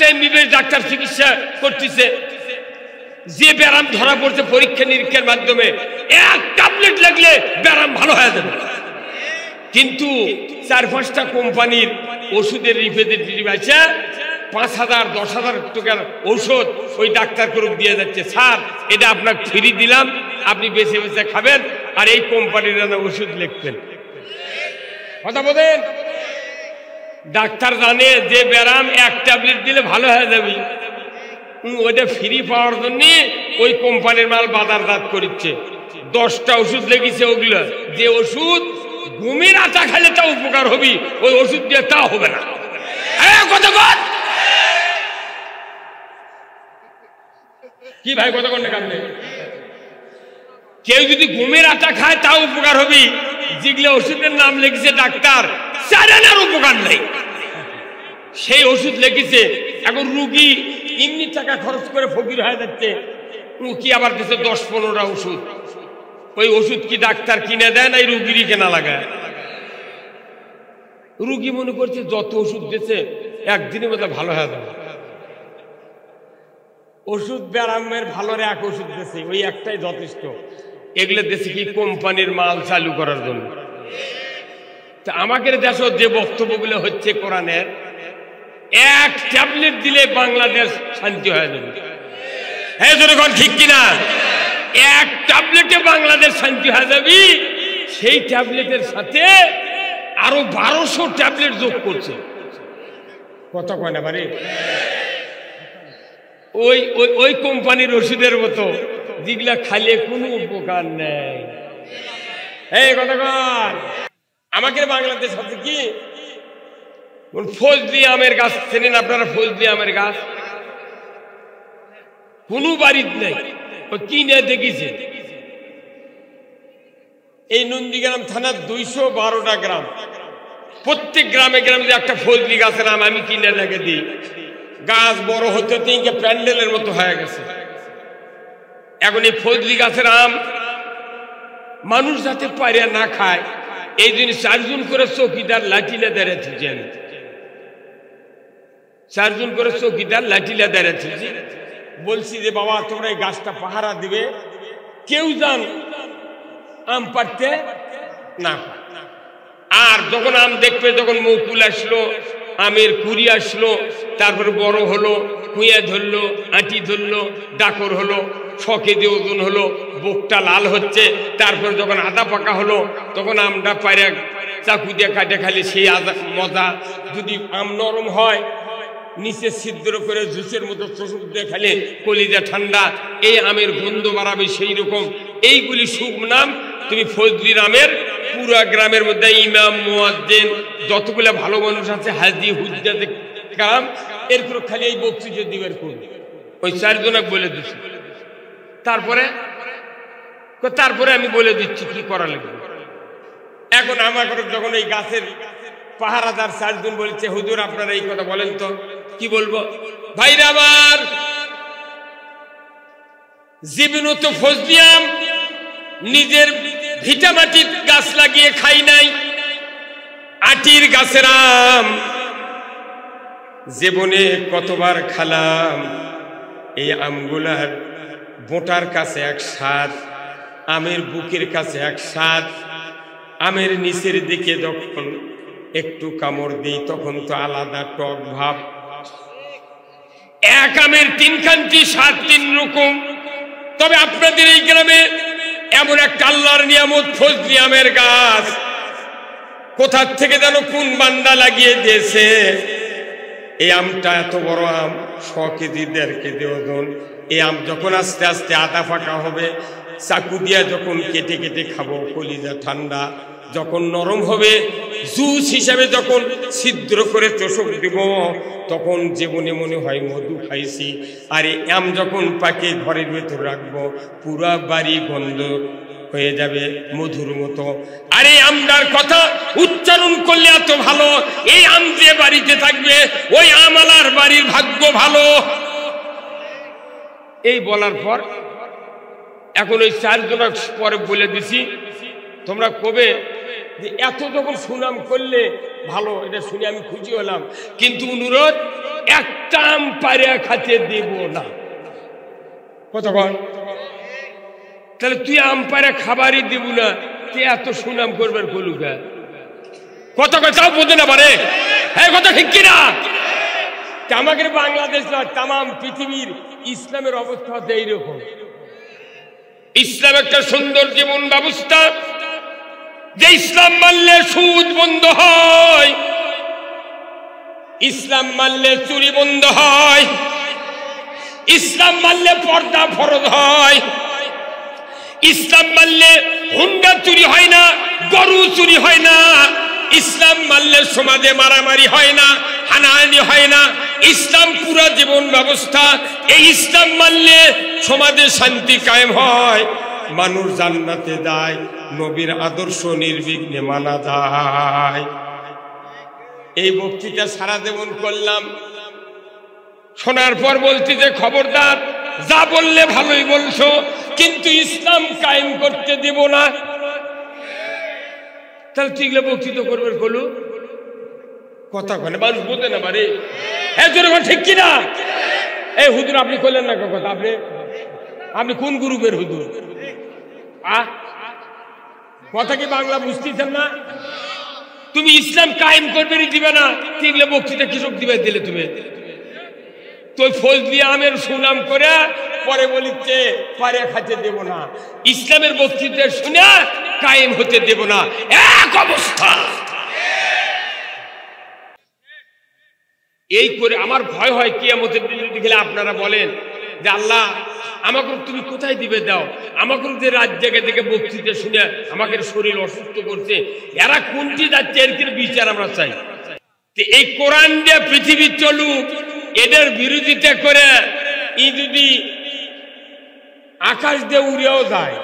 একটা MBBS doctor চিকিৎসা করতেছে, যে ব্যারাম ধরা পড়ছে পরীক্ষা নিরীক্ষার মাধ্যমে এক ট্যাবলেট লাগলে ব্যারাম ভালো হয়ে যাবে, কিন্তু 4-5টা কোম্পানির ওষুধের রিপ্রেজেন্টেটিভ আছে 5,000 10,000 টাকার ঔষধ ওই ডাক্তার করে দিয়ে যাচ্ছে, স্যার এটা আপনাকে ফ্রি দিলাম, আপনি বেছে বেছে খাবেন আর এই কোম্পানির ওষুধ লিখবেন। কথা বলেন, ডাক্তার জানে যে ব্যারাম এক ট্যাবলেট দিলে ভালো হয়ে যাবে, ওইটা ফ্রি পাওয়ার জন্য ওই কোম্পানির মাল বাজারজাত করছে। 10টা ওষুধ লেগেছে, ওগুলো যে ওষুধ ঘুমের আটা খেলে তা উপকার হবে, ওই ওষুধ দিয়ে তা হবে না। কি ভাই কথা কোন কারণে কেউ যদি ঘুমের আটা খায় তাও উপকার হবে, যেগুলো ওষুধের নাম লিখেছে ডাক্তার চারানার উপকার নেই, সেই ওষুধ লিখেছে। এখন রুগী এমনি টাকা খরচ করে ফকির হয়ে যাচ্ছে, কি আবার দিচ্ছে 10-15টা ওষুধ। ওই ওষুধ কি ডাক্তার কিনে দেয় না এই রুগীরই কেনা লাগায়? রুগী মনে করছে যত ওষুধ দিচ্ছে একদিনের মধ্যে ভালো হয়ে যাবে, ওষুধ ব্যারামের ভালোর এক ওষুধ দিচ্ছে, ওই একটাই যথেষ্ট। এগুলো দেশে কি কোম্পানির মাল চালু করার জন্য। তা আমাদের দেশে যে বক্তব্যগুলো হচ্ছে কোরআনের, এক ট্যাবলেট দিলে বাংলাদেশ শান্তি হয়ে যাবে। হ্যাঁ জনগণ ঠিক কিনা? এক ট্যাবলেটে বাংলাদেশ শান্তি হয়ে যাবে, সেই ট্যাবলেটের সাথে আরো 1200 ট্যাবলেট যোগ করছে। কত কয় না বারে? ওই ওই ওই কোম্পানির ওষুধের মতো যেগুলা খাইলে কোনো উপকার নেই। এই কতক্ষণ আমাদের বাংলাদেশ হচ্ছে কি, ফজলি আমের গাছ চেনেন আপনারা? ফজলি আমের গাছ কোনো বাড়িতে নেই, ও কিনে দেখেছে। এই নন্দীগ্রাম থানার 212টা গ্রাম, প্রত্যেক গ্রামে গ্রামে যে একটা ফজলি গাছের আম আমি কিনে রেখে দিই। গাছ বড় হতে হতে প্যান্ডেলের মতো হয়ে গেছে। এখন এই ফজলি গাছের আম মানুষ যাতে পারে না খায়, এই জন্য 4 জন করে চৌকিদার লাঠিলে দাঁড়িয়েছে। 4 জন করে চৌকিদার লাঠিলে দাঁড়িয়েছে। বলছি যে বাবা তোমরা এই গাছটা পাহারা দিবে, কেউ যান আম পাড়তে না। আর যখন আম দেখবে, যখন মৌকুল আসলো, আমের কুড়ি আসলো, তারপরে বড় হলো, কুইয়া ধরলো, আঁটি ধরলো, ডাকর হলো, ছকে দিয়ে ওজন হলো, বুকটা লাল হচ্ছে, তারপরে যখন আদা পাকা হলো, তখন আমটা পায়রা চাকু দিয়ে কাটে খালি সেই আদা মজা। যদি আম নরম হয়, নিচে ছিদ্র করে জুসের মতো চোখ দিয়ে খালি কলিজা ঠান্ডা, এই আমের গন্ধ বাড়াবে। সেই রকম এইগুলি শুভ নাম। তুমি ফজলির আমের পুরা গ্রামের মধ্যে ইমাম, মুয়াজ্জিন, যতগুলো ভালো মানুষ আছে, হাজি হুজ্জাতে কাম, এরপর খালি এই বক্তৃতা দিবের কোন ওই 4 জনক বলে দিচ্ছি। তারপরে আমি বলে দিচ্ছি কি করা লাগবে। এখন আমার যখন এই গাছের পাহারাদার 4 জন বলছে, হুজুর আপনারা এই কথা বলেন তো কি বলবো? ভাইরা আমার, জীবনে তো ফজলি আম নিজের ভিটামাটির গাছ লাগিয়ে খাই নাই, আটির গাছের আম জীবনে কতবার খালাম। এই আমগুলার বোটার কাছে এক স্বাদ, আমের বুকের কাছে এক স্বাদ, আমের নিচের দিকে যখন একটু কামড় দিই তখন তো আলাদা টক ভাব। এক আমের 3 খান্তি স্বাদ 3 রকম। তবে আপনাদের এই গ্রামে এমন একটা আল্লাহর নিয়ামত ফজলি আমের গাছ, কোথা থেকে যেন কোন বান্দা লাগিয়ে দিয়েছে। এই আমটা এত বড় আম, 100 কেজি 1.5 কেজি ওজন। এই আম যখন আস্তে আস্তে আদা পাকা হবে, চাকু দিয়া যখন কেটে কেটে খাবো, কলিজা ঠান্ডা, যখন নরম হবে, জুস হিসাবে যখন ছিদ্র করে চোষক দিব, তখন জীবনে মনে হয় মধু খাইছি। আর এই আম যখন পাকে ঘরের ভেতর রাখবো, পুরা বাড়ি গন্ধ হয়ে যাবে মধুর মতো। আর এই আমটার কথা উচ্চারণ করলে এত ভালো, এই আম যে বাড়িতে থাকবে ওই আমালার বাড়ির ভাগ্য ভালো। এই বলার পর এখন ওই 4 জন পরে বলে দিছি, তোমরা কবে যে এত যখন সুনাম করলে ভালো, এটা শুনে আমি খুশি হলাম। কিন্তু অনুরোধ, একটা আম পারে খাতে দেব না। কতক্ষণ? তাহলে তুই আম পারে খাবারই দেব না, তুই এত সুনাম করবার কলুকা কত কথাও বোঝে না পারে। হ্যাঁ, কথা ঠিক কিনা? আমাদের বাংলাদেশ না, তাম পৃথিবীর ইসলামের অবস্থা হচ্ছে এইরকম। ইসলাম একটা সুন্দর জীবন ব্যবস্থা, যে ইসলাম মানলে সুদ বন্ধ হয়, ইসলাম মানলে চুরি বন্ধ হয়, ইসলাম মানলে পর্দা ফরজ হয়, ইসলাম মানলে হুন্ডা চুরি হয় না, গরু চুরি হয় না, ইসলাম মানলে সমাজে মারামারি হয় না, হানাহানি হয় না। ইসলাম পুরা জীবন ব্যবস্থা। এই ইসলাম মানলে সমাজে শান্তি কায়েম হয়, মানুষ জান্নাতে যায়, নবীর আদর্শ নির্বিঘ্নে মানা যায়। এই বক্তৃতা সারা জীবন করলাম, শোনার পর বলছি যে খবরদার, যা বললে ভালোই বলছো, কিন্তু ইসলাম কায়েম করতে দেব না। তাহলে ঠিক বক্তৃতা করবে বলু কথা কনে মানুষ বোঝে না বারে। ঠিক কিনা? এই হুজুর আপনি করলেন না কথা, আপনি কোন গ্রুপের হুজুর? কথা কি বাংলা বুঝতেছেন না? তুমি ইসলাম কায়েম করবে দিবে না, ঠিক বক্তৃতা কৃষক দিবে দিলে তুমি তো ফজলি আমের সুনাম করে পরে বলিচ্ছে পারে খাতে দেব না, ইসলামের বক্তৃতা শুনে কায়েম হতে দেব না, এক অবস্থা। এই করে আমার ভয় হয় কিয়ামতের দিন গেলে আপনারা বলেন যে আল্লাহ আমাকে তুমি কোথায় দিবে দাও, আমাকে যে রাত জায়গা থেকে বক্তৃতা শুনে আমাকে শরীর অসুস্থ করছে, এরা কোনটি যাচ্ছে এর কি বিচার আমরা চাই। এই কোরআন দিয়ে পৃথিবী চলুক, এদের বিরোধিতা করে ই যদি আকাশ দিয়ে উড়েও যায়,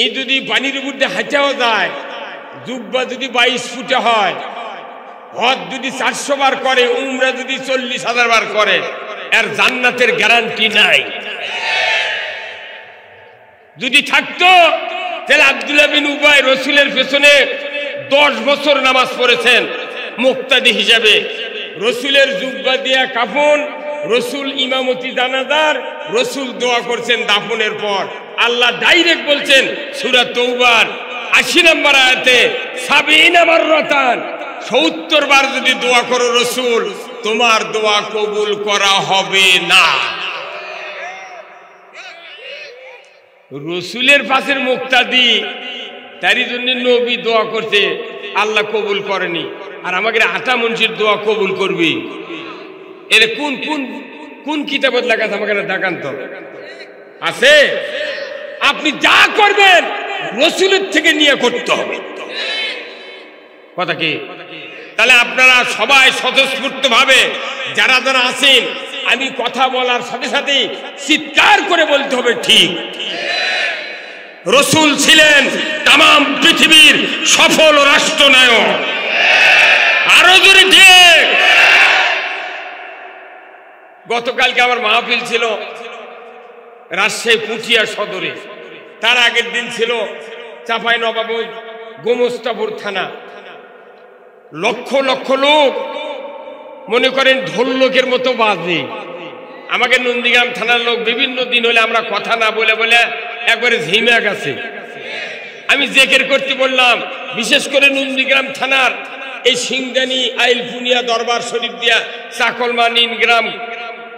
ই যদি পানির উপর দিয়ে হাঁটাও যায়, জুব্বা যদি 22 ফুটে হয়, হজ যদি 400 বার করে, উমরা যদি 40,000 বার করে, এর জান্নাতের গ্যারান্টি নাই। যদি থাকতো তাহলে আব্দুল্লাহ বিন উবাই রসুলের পেছনে 10 বছর নামাজ পড়েছেন মুক্তাদি হিসাবে। রসুলের জুব্বা দিয়া কাফন, রসুল ইমামতি জানাজার, রসুল দোয়া করছেন দাফনের পর। আল্লাহ ডাইরেক্ট বলছেন সূরা তওবার 80 নম্বর আয়াতে, 70 মাররাতান, 70 বার যদি দোয়া করো রসুল, তোমার দোয়া কবুল করা হবে না। রসুলের পাশের মুক্তাদি, তারই জন্য নবী দোয়া করছে, আল্লাহ কবুল করেনি, আর আমাকে 8 মনীষীর দোয়া কবুল করবি। এর কোন কোন কোন কিতাবত লেখা আছে আমাকে দেখান তো, আছে? আপনি যা করবেন রসুলের থেকে নিয়ে করতে হবে। কথা কি? তাহলে আপনারা সবাই স্বতঃস্ফূর্ত ভাবে যারা যারা আছেন, আমি কথা বলার সাথে সাথে চিৎকার করে বলতে হবে ঠিক। রসুল ছিলেন তাম পৃথিবীর সফল রাষ্ট্রনায়ক। আরো জোরে ঠিক। গতকালকে আমার মাহফিল ছিল রাজশাহী পুঠিয়া সদরে, তার আগের দিন ছিল চাঁপাইনবাবগঞ্জ গোমস্তাপুর থানা। লক্ষ লক্ষ লোক মনে করেন ঢোলকের মতো বাজে। আমাকে নন্দীগ্রাম থানার লোক বিভিন্ন দিন হলে আমরা কথা না বলে বলে একবারে ঝিমে গেছে। আমি জেকের করতে বললাম, বিশেষ করে নন্দীগ্রাম থানার এই সিংদানি, আইলপুনিয়া, দরবার শরীফ দিয়া, চাকলমা, নিনগ্রাম,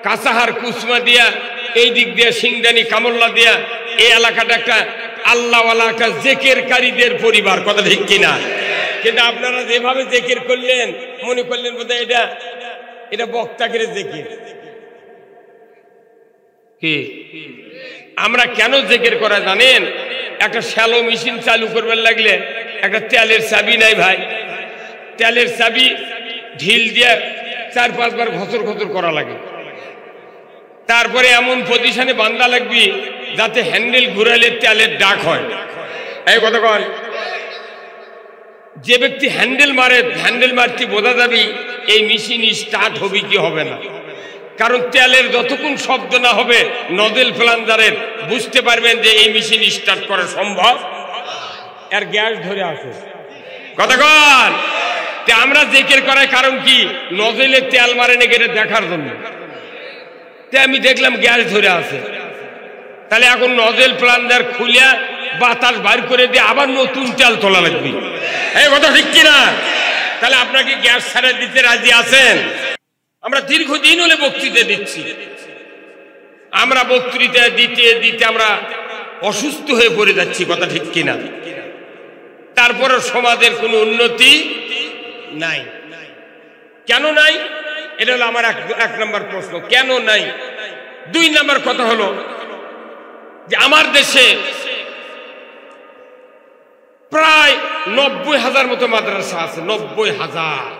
কাঁচাহার, কুসমা দিয়া, এই দিক দিয়ে সিংদানি, কামল্লা দিয়া, এই এলাকাটা একটা আল্লাহওয়ালা একটা জেকেরকারীদের পরিবার। কথা ঠিক কিনা? কিন্তু আপনারা যেভাবে জেকের করলেন, মনে করলেন বোধহয় এটা বক্তাকে জেকের। কি আমরা কেন জেকের করা জানেন? একটা শ্যালো মেশিন চালু করবার লাগলে একটা তেলের চাবি নাই ভাই, তেলের চাবি ঢিল দিয়ে 4-5 বার ঘসর ঘসর করা লাগে। তারপরে এমন পজিশনে বান্ধা লাগবি যাতে হ্যান্ডেল ঘুরালে তেলের ডাক হয়। এই কথা কন, যে ব্যক্তি হ্যান্ডেল মারে, হ্যান্ডেল মারতে বোঝা যাবে এই মেশিন স্টার্ট হবে কি হবে না। কারণ তেলের যতক্ষণ শব্দ না হবে নজেল প্লাঞ্জারের, বুঝতে পারবেন যে এই মেশিন স্টার্ট করা সম্ভব। এর গ্যাস ধরে আসে। কথা কন, আমরা জিকির করার কারণ কি? নজলে তেল মারে নাকি এটা দেখার জন্য। আমি দেখলাম গ্যাস ধরে আছে, তাহলে এখন নজেল প্লান্ডার খুলে বাতাস বাইর করে দিয়ে আবার নতুন তেল তোলা লাগবে। এই কথা ঠিক কিনা? তাহলে আপনাকে গ্যাস ছাড়া দিতে রাজি আছেন? আমরা দীর্ঘদিন হলে বক্তৃতা দিচ্ছি, আমরা বক্তৃতা দিতে দিতে আমরা অসুস্থ হয়ে পড়ে যাচ্ছি, কথা ঠিক কিনা? তারপরে সমাজের কোনো উন্নতি নাই। কেন নাই? এটা হলো আমার এক নম্বর প্রশ্ন, কেন নাই? 2 নম্বর কথা হলো যে আমার দেশে প্রায় 90,000 মতো মাদ্রাসা আছে। 90,000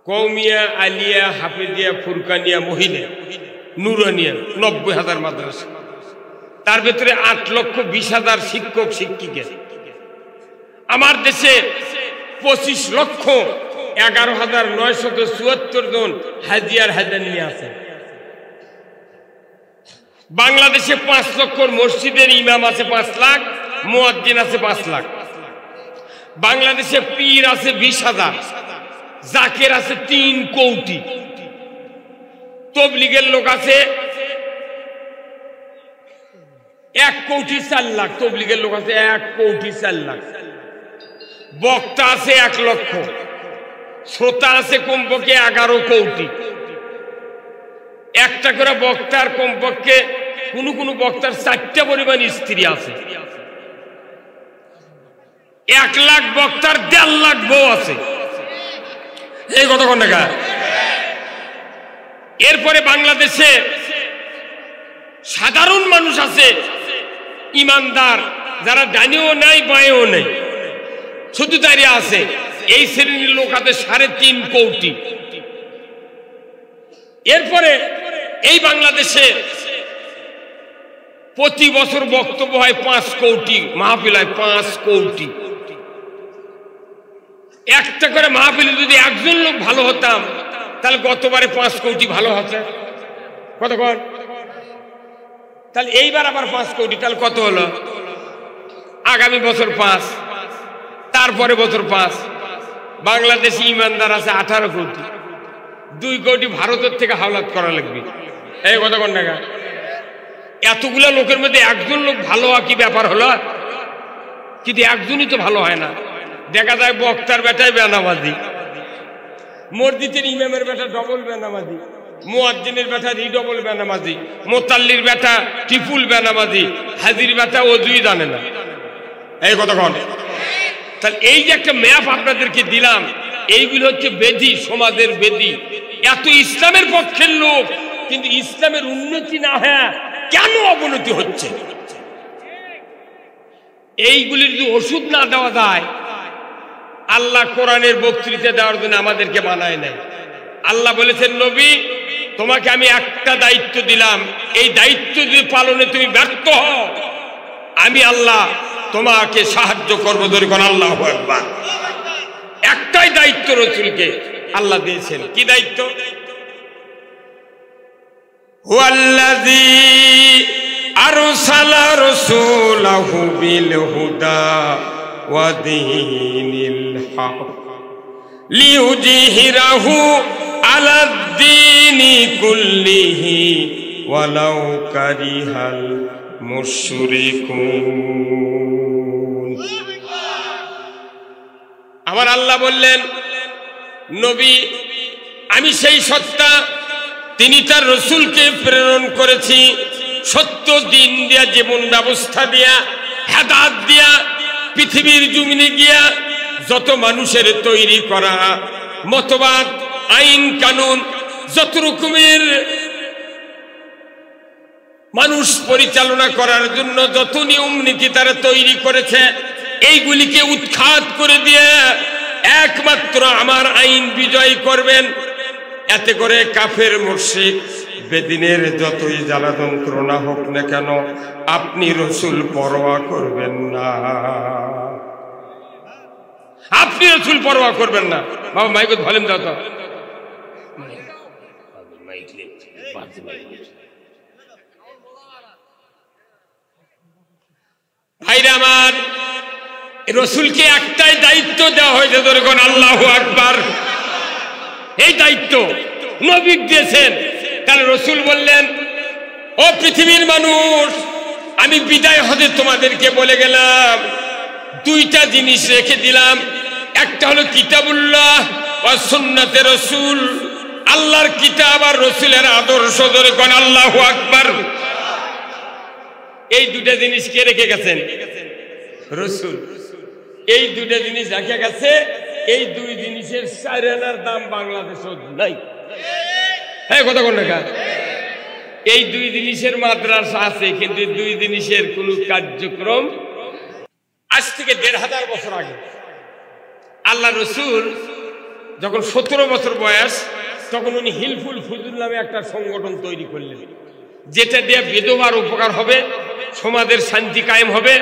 কওমিয়া, আলিয়া, হাফিজিয়া, ফুরকানিয়া, মহিলা, নুরানিয়া, 90,000 মাদ্রাসা। তার ভেতরে 8,20,000 শিক্ষক শিক্ষিকা। আমার দেশে 25,11,974 জন হাজিয়ার হাজানি আছে। বাংলাদেশে 5 লক্ষ মসজিদের ইমাম আছে 5 লাখ, মুয়াজ্জিন আছে 5 লাখ। বাংলাদেশে পীর আছে 20,000, জাকের আছে 3 কোটি, তবলিগের লোক আছে 1,04,00,000, তবলিগের লোক আছে 1,04,00,000, বক্তা আছে 1 লক্ষ, শ্রোতা আছে কমপক্ষে 11 কোটি। একটা করে বক্তার কমপক্ষে কোন কোন বক্তার 4টা পরিমাণ স্ত্রী আছে। 1 লাখ বক্তার 1.5 লাখ বউ আছে। এই কতক্ষণ টাকা? এরপরে বাংলাদেশে সাধারণ মানুষ আছে ইমানদার, যারা ডানেও নাই বাঁয়েও নাই, শুধু দাঁড়িয়ে আছে। এই শ্রেণীর লোক আছে 3.5 কোটি। এরপরে এই বাংলাদেশে প্রতি বছর বক্তব্য হয় 5 কোটি, মাহফিল হয় 5 কোটি। একটা করে মাহফিলে যদি একজন লোক ভালো হতাম, তাহলে গতবারে 5 কোটি ভালো হচ্ছে। কতক্ষণ? তাহলে এইবার আবার 5 কোটি, তাহলে কত হলো? আগামী বছর 5, তারপরে বছর 5। বাংলাদেশে ইমানদার আছে 18 কোটি। 2 কোটি ভারতের থেকে হাওলাত করা লাগবে। এই কতক্ষণ টাকা? এতগুলা লোকের মধ্যে একজন লোক ভালো হওয়া কি ব্যাপার হলো? কিন্তু একজনই তো ভালো হয় না। দেখা যায় বক্তার বেটায় বেনামাজি, মসজিদের ইমামের বেটা ডবল বেনামাজি, মুয়াজ্জিনের বেটা রিডবল বেনামাজি, মোতাল্লির বেটা ট্রিপুল বেনামাজি, হাজির বেটা ওযুই জানে না। এই কতক্ষণ? তাহলে এই যে একটা ম্যাপ আপনাদেরকে দিলাম, এইগুলো হচ্ছে বেদি, সমাজের বেদি। এত ইসলামের পক্ষের লোক, কিন্তু ইসলামের উন্নতি না হয় কেন অবনতি হচ্ছে? এইগুলির যদি ওষুধ না দেওয়া যায়, আল্লাহ কোরআনের বক্তৃতা দেওয়ার জন্য আমাদেরকে বানায় নাই। আল্লাহ বলেছেন, নবী তোমাকে আমি একটা দায়িত্ব দিলাম, এই দায়িত্ব যদি পালনে তুমি ব্যর্থ হও, আমি আল্লাহ তোমাকে সাহায্য করবো। ধরে কোন আল্লাহু আকবার। একটাই দায়িত্ব রাসূলকে আল্লাহ দিয়েছেন। কি দায়িত্ব? হুয়াল্লাযী আরসালা রাসূলাহু বিল হুদা ওয়া দীনিল হক লিইয়ুযহিরাহু আলাদ-দীনি কুল্লিহি ওয়ালাউ কারিহাল মুশরিকুন। আমার আল্লাহ বললেন, নবী আমি সেই সত্তা, তিনি তার রাসূলকে প্রেরণ করেছি সত্য দিন দিয়া, জীবন ব্যবস্থা দিয়া, হেদায়েত দিয়া, পৃথিবীর জমিনে গিয়া যত মানুষের তৈরি করা মতবাদ, আইন কানুন, যত রকমের মানুষ পরিচালনা করার জন্য যত নিয়ম নীতি তারা তৈরি করেছে, এইগুলিকে উৎখাত করে দিয়ে একমাত্র আমার আইন বিজয় করবেন। এতে করে কাফের মুশরিক বেদিনের যতই জ্বালা যন্ত্রণা হোক না কেন, আপনি রাসূল পরোয়া করবেন না। আপনি রাসূল পরোয়া করবেন না। বাবা মাইকে ভলিউম দাও তো। ভাইরা আমার, রসুলকে একটাই দায়িত্ব দেওয়া হয়েছে, ধরে কোন আল্লাহু আকবার। এই দায়িত্ব নবী দিয়েছেন। তাহলে রসুল বললেন, ও পৃথিবীর মানুষ, আমি বিদায় হতে তোমাদেরকে বলে গেলাম, দুইটা জিনিস রেখে দিলাম। একটা হলো কিতাবুল্লাহ ও সুন্নাতে রসুল, আল্লাহর কিতাব আর রসুলের আদর্শ, ধরে কোন আল্লাহু আকবার। এই দুটা জিনিস কে রেখে গেছেন? রসুল। এই দুটা জিনিস রেখে গেছে। এই দুই জিনিসের 4 আনার দাম বাংলাদেশে নাই। হ্যাঁ, কথা কোন টাকা? এই দুই জিনিসের মাদ্রাসা আছে, কিন্তু দুই জিনিসের কোন কার্যক্রম। আজ থেকে 1500 বছর আগে আল্লাহ রসুল যখন 17 বছর বয়স, তখন উনি হিলফুল ফুজুল নামে একটা সংগঠন তৈরি করলেন, যেটা দিয়ে বিধবার উপকার হবে, সমাজের শান্তি কায়েম হবে,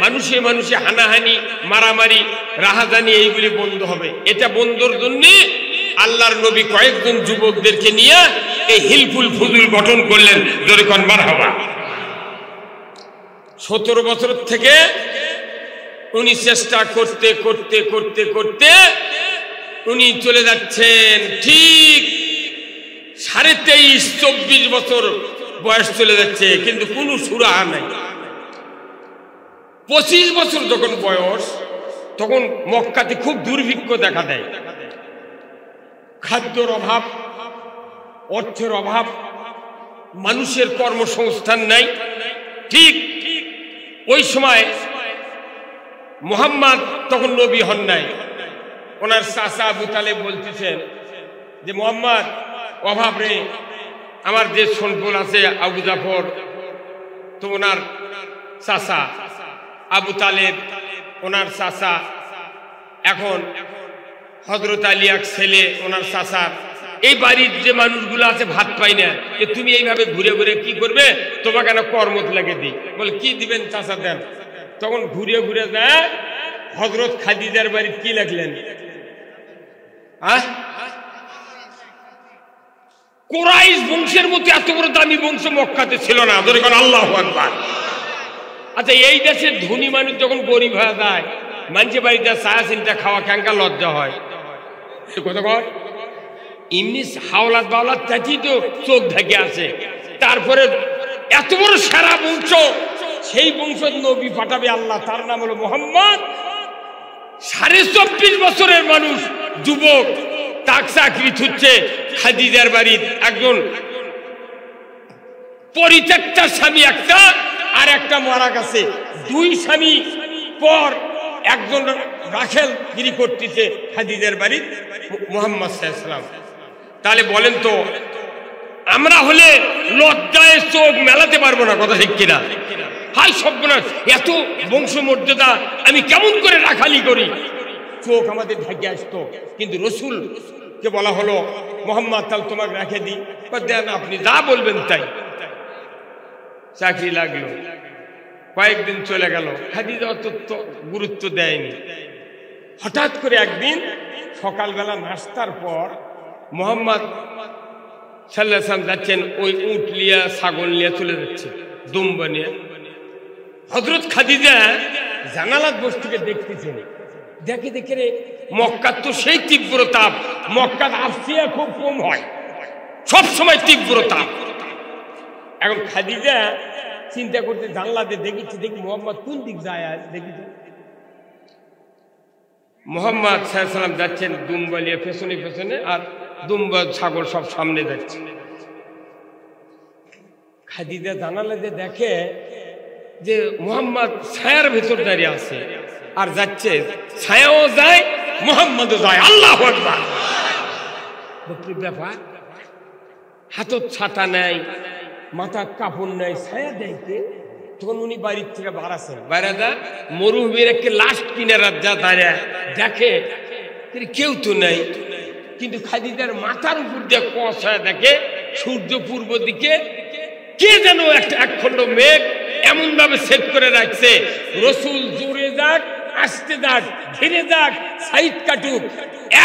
মানুষে মানুষে হানাহানি, মারামারি, রাহাজানি এইগুলি বন্ধ হবে। এটা বন্ধর জন্য আল্লাহর নবী কয়েকজন যুবকদেরকে নিয়ে এই হিলফুল ফুজুল গঠন করলেন, জোরে কোন মারহাবা। 17 বছর থেকে উনি চেষ্টা করতে করতে করতে করতে উনি চলে যাচ্ছেন ঠিক 23-24 বছর বয়স চলে যাচ্ছে, কিন্তু কোনো সুরাহা নাই। 25 বছর যখন বয়স, তখন মক্কাতে খুব দুর্ভিক্ষ দেখা দেয়। খাদ্যর অভাব, অর্থের অভাব, মানুষের কর্মসংস্থান নাই। ঠিক ওই সময় মুহাম্মদ তখন নবী হন নাই। ওনার চাচা আবু তালেব বলতেছেন যে, মুহাম্মদ, অভাব রে, আমার যে সম্পদ আছে আবু জাফর, তো ওনার চাচা আবু তালেব, ওনার চাচা, এখন হযরত আলী এক ছেলে ওনার চাচার, এই বাড়ির যে মানুষগুলো আছে ভাত পাই না, তুমি এইভাবে ঘুরে ঘুরে কি করবে? তোমাকে না কর্মত লাগে দিই। বলে, কি দিবেন চাচা? দেন। তখন ঘুরে ঘুরে যায় হযরত খাদিজার বাড়িতে কি লাগলেন? কুরাইশ বংশের মতো এত বড় দামি বংশ মক্কাতে ছিল না, ধরে কোন আল্লাহু আকবার। আচ্ছা, এই দেশের ধনী মানুষ যখন গরিব হয়ে যায়, মানুষের বাড়িতে ছায়া চিন্তা খাওয়া ক্যাঙ্কা লজ্জা হয়। কথা কয় এমনি হাওলাত বাওলাত চাচি তো চোখ ঢেকে আছে, তারপরে এত বড় সেরা বংশ, সেই বংশ নবী পাঠাবে আল্লাহ, তার নাম হলো মুহাম্মদ। 24.5 বছরের মানুষ, যুবক, তাক চাকরি ছুটছে খাদিজার বাড়ির, একজন পরিত্যক্তা স্বামী একটা, আর একটা মারা গেছে। 2 স্বামী পর একজন রাখেল গিরি করতেছে খাদিজার বাড়ির মুহাম্মদ সাল্লাল্লাহু আলাইহি ওয়াসাল্লাম। তাহলে বলেন তো, আমরা হলে লজ্জায় চোখ মেলাতে পারবো না, কথা ঠিক কিনা? হাই সর্বনাশ, এত বংশমর্যাদা আমি কেমন করে রাখালি করি? চোখ আমাদের ঢেকে আসতো। কিন্তু রসুল কে বলা হলো, মুহাম্মদ, তাহলে তোমাকে রেখে দিই। দেন, আপনি যা বলবেন তাই। চাকরি লাগলো, কয়েকদিন চলে গেল, খাদিজা অত গুরুত্ব দেয়নি। হঠাৎ করে একদিন সকালবেলা নাস্তার পর মুহাম্মদ সাল্লাল্লাহু আলাইহি ওয়াসাল্লাম যাচ্ছেন, ওই উট লিয়া ছাগল নিয়ে চলে যাচ্ছে, দুম্বা নিয়ে। হযরত খাদিজা জানালার বস থেকে দেখতেছেন, দেখে দেখে রে, মক্কার তো সেই তীব্র তাপ, মক্কার আফসিয়া খুব কম হয়, সব সময় তীব্র তাপ। এখন খাদিজা চিন্তা করতে জানলাতে দেখি মুহাম্মদ কোন দিক যায়, দেখি মুহাম্মদ সাল্লাল্লাহু আলাইহি ওয়াসাল্লাম যাচ্ছেন দুম্বা নিয়ে পেছনে পেছনে, আর দুম্বা ছাগল সব সামনে যাচ্ছে। খাদিজা জানালাতে দেখে যে মুহাম্মদ ছায়ার ভেতর দাঁড়িয়ে আছে, আর যাচ্ছে, ছায়াও যায়, মুহাম্মদও যায়। আল্লাহু আকবার। ব্যাপার, হাতত ছাতা নাই, মাথার কাপড় নাই, ছায়া দেখতে। তখন উনি বাড়ির থেকে বাড়াচ্ছেন, বাইরে যা মরুভূমির একটা লাস্ট কিনারাত যা দাঁড়ায় দেখে, কেউ তো নাই। কিন্তু খাদিজার মাথার উপর দিয়ে কুয়াশা দেখে, সূর্য পূর্ব দিকে, কে যেন একটা একখণ্ড মেঘ এমন ভাবে সেট করে রাখছে, রসুল জোরে যাক, আসতে যাক, ধীরে যাক, সাইড কাটুক,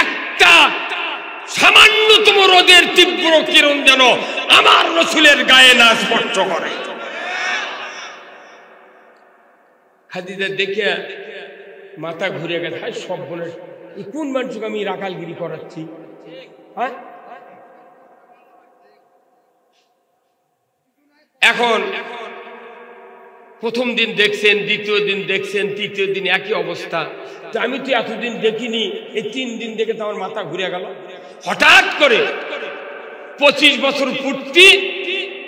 একটা সামান্যতম রোদের তীব্র কিরণ যেন আমার রসুলের গায়ে না স্পর্শ করে। খাদিজা দেখে মাথা ঘুরে গেছে, হাই সব বোনের কোন মানুষকে আমি রাখালগিরি করাচ্ছি। হ্যাঁ, এখন প্রথম দিন দেখছেন, দ্বিতীয় দিন দেখছেন, তৃতীয় দিন একই অবস্থা। তো আমি তো এতদিন দেখিনি, এই 3 দিন দেখে তো আমার মাথা ঘুরে গেল। হঠাৎ করে 25 বছর পূর্তি,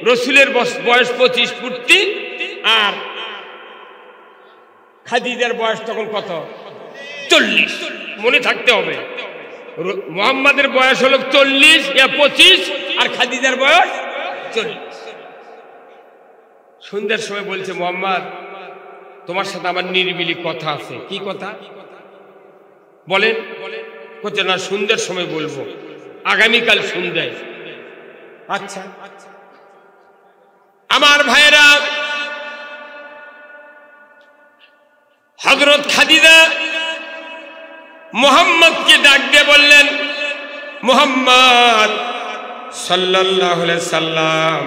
রসুলের বয়স 25 পূর্তি, আর খাদিজার বয়স তখন কত? 40। মনে থাকতে হবে, মুহাম্মাদের বয়স হলো 40 ইয়া 25, আর খাদিজার বয়স 40। সন্ধ্যার সময় বলছে, মুহাম্মদ তোমার সাথে আমার নিরিবিলি কথা আছে। কি কথা বলেন? বলছে, না সন্ধ্যার সময় বলবো, আগামীকাল সন্ধ্যায়। আচ্ছা। আমার ভাইরা, হযরত খাদিজা মুহাম্মদকে ডাক দিয়ে বললেন, মুহাম্মদ সাল্লাল্লাহু আলাইহি সাল্লাম,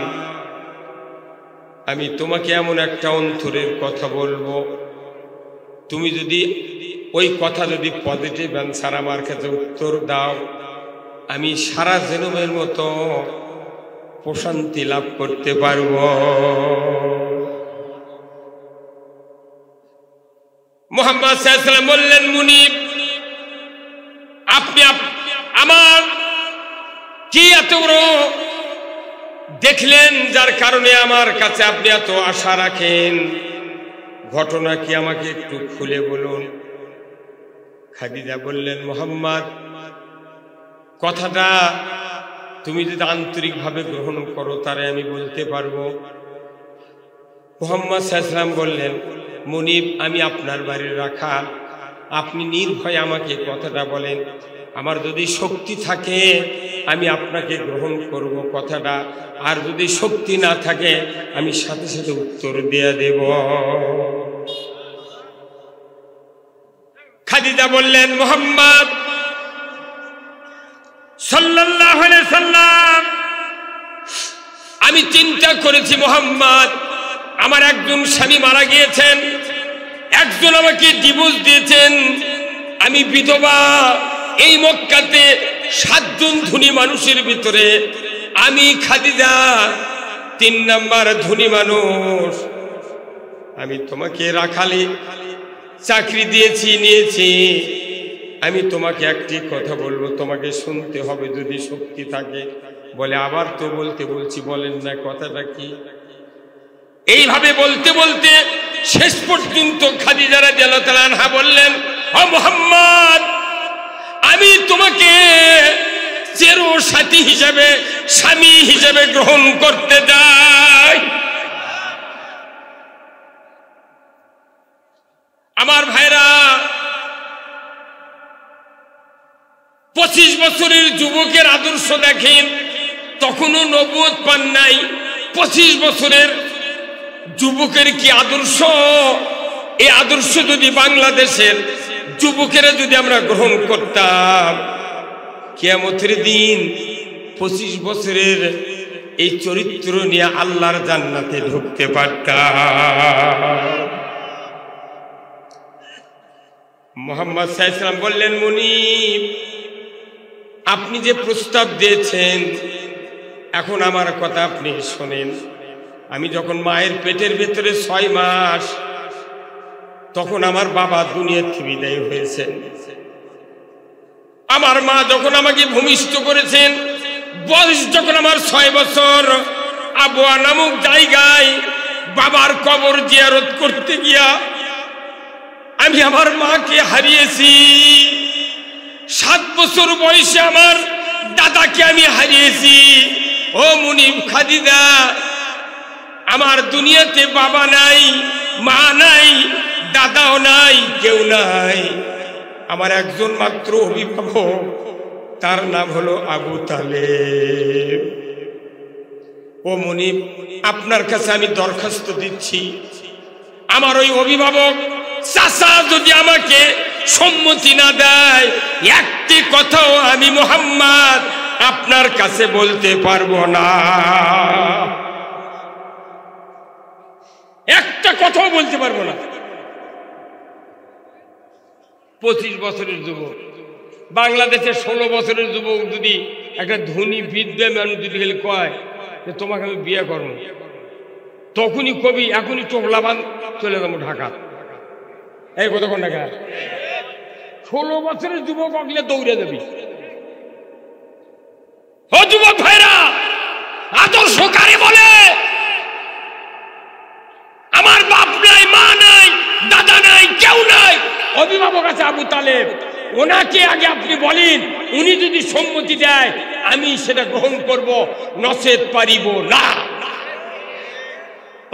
আমি তোমাকে এমন একটা অন্তরের কথা বলবো, তুমি যদি ওই কথা যদি পজিটিভ অ্যান্সার আমার কাছে উত্তর দাও, আমি সারা জনমের মতো প্রশান্তি লাভ করতে পারব। মুহাম্মদ সাল্লাল্লাহু আলাইহি ওয়াসাল্লাম বললেন, মুনিব আপনি আমার কি এত বড় দেখলেন যার কারণে আমার কাছে আপনি এত আশা রাখেন? ঘটনা কি আমাকে একটু খুলে বলুন। খাদিজা বললেন, মুহাম্মদ কথাটা তুমি যদি আন্তরিকভাবে গ্রহণ করো তারে আমি বলতে পারবো। মুহাম্মদ সাল্লাল্লাহু আলাইহি ওয়াসাল্লাম বললেন, মুনিব আমি আপনার বাড়ির রাখাল, আপনি নির্ভয়ে আমাকে কথাটা বলেন, আমার যদি শক্তি থাকে আমি আপনাকে গ্রহণ করব কথাটা, আর যদি শক্তি না থাকে আমি সাথে সাথে উত্তর দিয়ে দেব। খাদিজা বললেন, মুহাম্মদ সাল্লাল্লাহু আলাইহি সাল্লাম, আমি চিন্তা করেছি মুহাম্মদ, আমার একজন স্বামী মারা গিয়েছেন, একজন আমাকে ডিভোর্স দিয়েছেন, আমি বিধবা। এই মক্কাতে 7 জন ধনী মানুষের ভিতরে আমি খাদিজা 3 নাম্বার ধনী মানুষ। আমি তোমাকে রাখালি চাকরি দিয়েছি, নিয়েছি। আমি তোমাকে একটি কথা বলবো, তোমাকে শুনতে হবে যদি শক্তি থাকে। বলে, আবার তো বলতে বলছি, বলেন না কথাটা কি? এইভাবে বলতে বলতে শেষ পর্যন্ত খাদিজা রাদিয়াল্লাহু তাআলা আনহা বললেন, ও মুহাম্মদ আমি তোমাকে চির সাথী হিসেবে, স্বামী হিসেবে গ্রহণ করতে চাই। আমার ভাইরা, 25 বছরের যুবকের আদর্শ দেখেন, তখনও নবুয়ত পান নাই। 25 বছরের যুবকের কি আদর্শ! এই আদর্শ যদি বাংলাদেশের যুবকেরা যদি আমরা গ্রহণ করতাম, কিয়ামতের দিন 25 বছরের এই চরিত্র নিয়ে আল্লাহর জান্নাতে ঢুকতে পারতাম। মুহাম্মদ সাল্লাল্লাহু আলাইহি ওয়াসাল্লাম বললেন, মুনিব আপনি যে প্রস্তাব দিয়েছেন, এখন আমার কথা আপনি শোনেন। আমি যখন মায়ের পেটের ভেতরে 6 মাস, তখন আমার বাবা দুনিয়া থেকে বিদায় হয়েছেন। আমার মা যখন আমাকে ভূমিষ্ঠ করেছেন, বয়স যখন আমার 6 বছর, আবওয়া নামক জায়গায় বাবার কবর জিয়ারত করতে গিয়া আমি আমার মাকে হারিয়েছি। 7 বছর বয়সে আমার দাদাকে আমি হারিয়েছি। ও মুনিব খাদিজা, আমার দুনিয়াতে বাবা নাই, মা নাই, দাদাও নাই, কেউ নাই। আমার একজন মাত্র অভিভাবক, তার নাম হলো আবু তালেব। ও মুনিব, আপনার কাছে আমি দরখাস্ত দিচ্ছি, আমার ওই অভিভাবক চাচা যদি আমাকে সম্মতি না দেয়, একটি কথাও আমি মুহাম্মদ আপনার কাছে বলতে পারবো না। একটা কথাও বলতে পারবো না। 25 বছরের যুবক, বাংলাদেশের 16 বছরের যুবক যদি একটা ধনী বিদ্যা মানুষ যদি গেলে কয় যে তোমাকে আমি বিয়ে করবো, তখনই কবি এখনই টোকলাবান চলে যাবো ঢাকা। এই কতক্ষণ ঢাকা 16 বছরের যুবক আগলে দৌড়ে যাবি। ও যুবক ভাইরা, আদর্শ কারে বলে? আমার বাপ নাই, মা নাই, দাদা নাই, কেউ নাই, অভিভাবক আছে আবু তালেব। ওনাকে আগে আপনি বলেন, উনি যদি সম্মতি দেয় আমি সেটা গ্রহণ করব, নচেত পারিব না।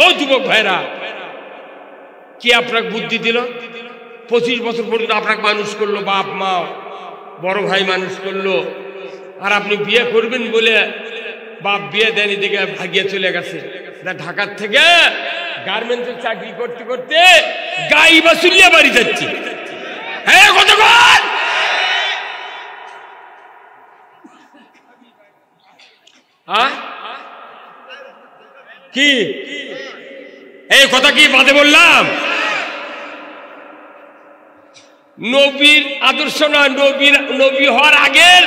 ও যুবক ভাইরা, কি আপনাকে বুদ্ধি দিল? 25 বছর পর্যন্ত আপনাকে মানুষ করলো, বাপ মা বড় ভাই মানুষ করলো, আর আপনি বিয়ে করবেন বলে বাপ বিয়ে দেয়নি দেখে ভাগিয়ে চলে গেছে। ঢাকার থেকে গার্মেন্টসের চাকরি করতে করতে গাই বাসুলিয়া বাড়ি যাচ্ছি। হ্যাঁ কতক্ষণ? কি এই কথা কি বাদে বললাম? নবীর আদর্শ না, নবী হওয়ার আগের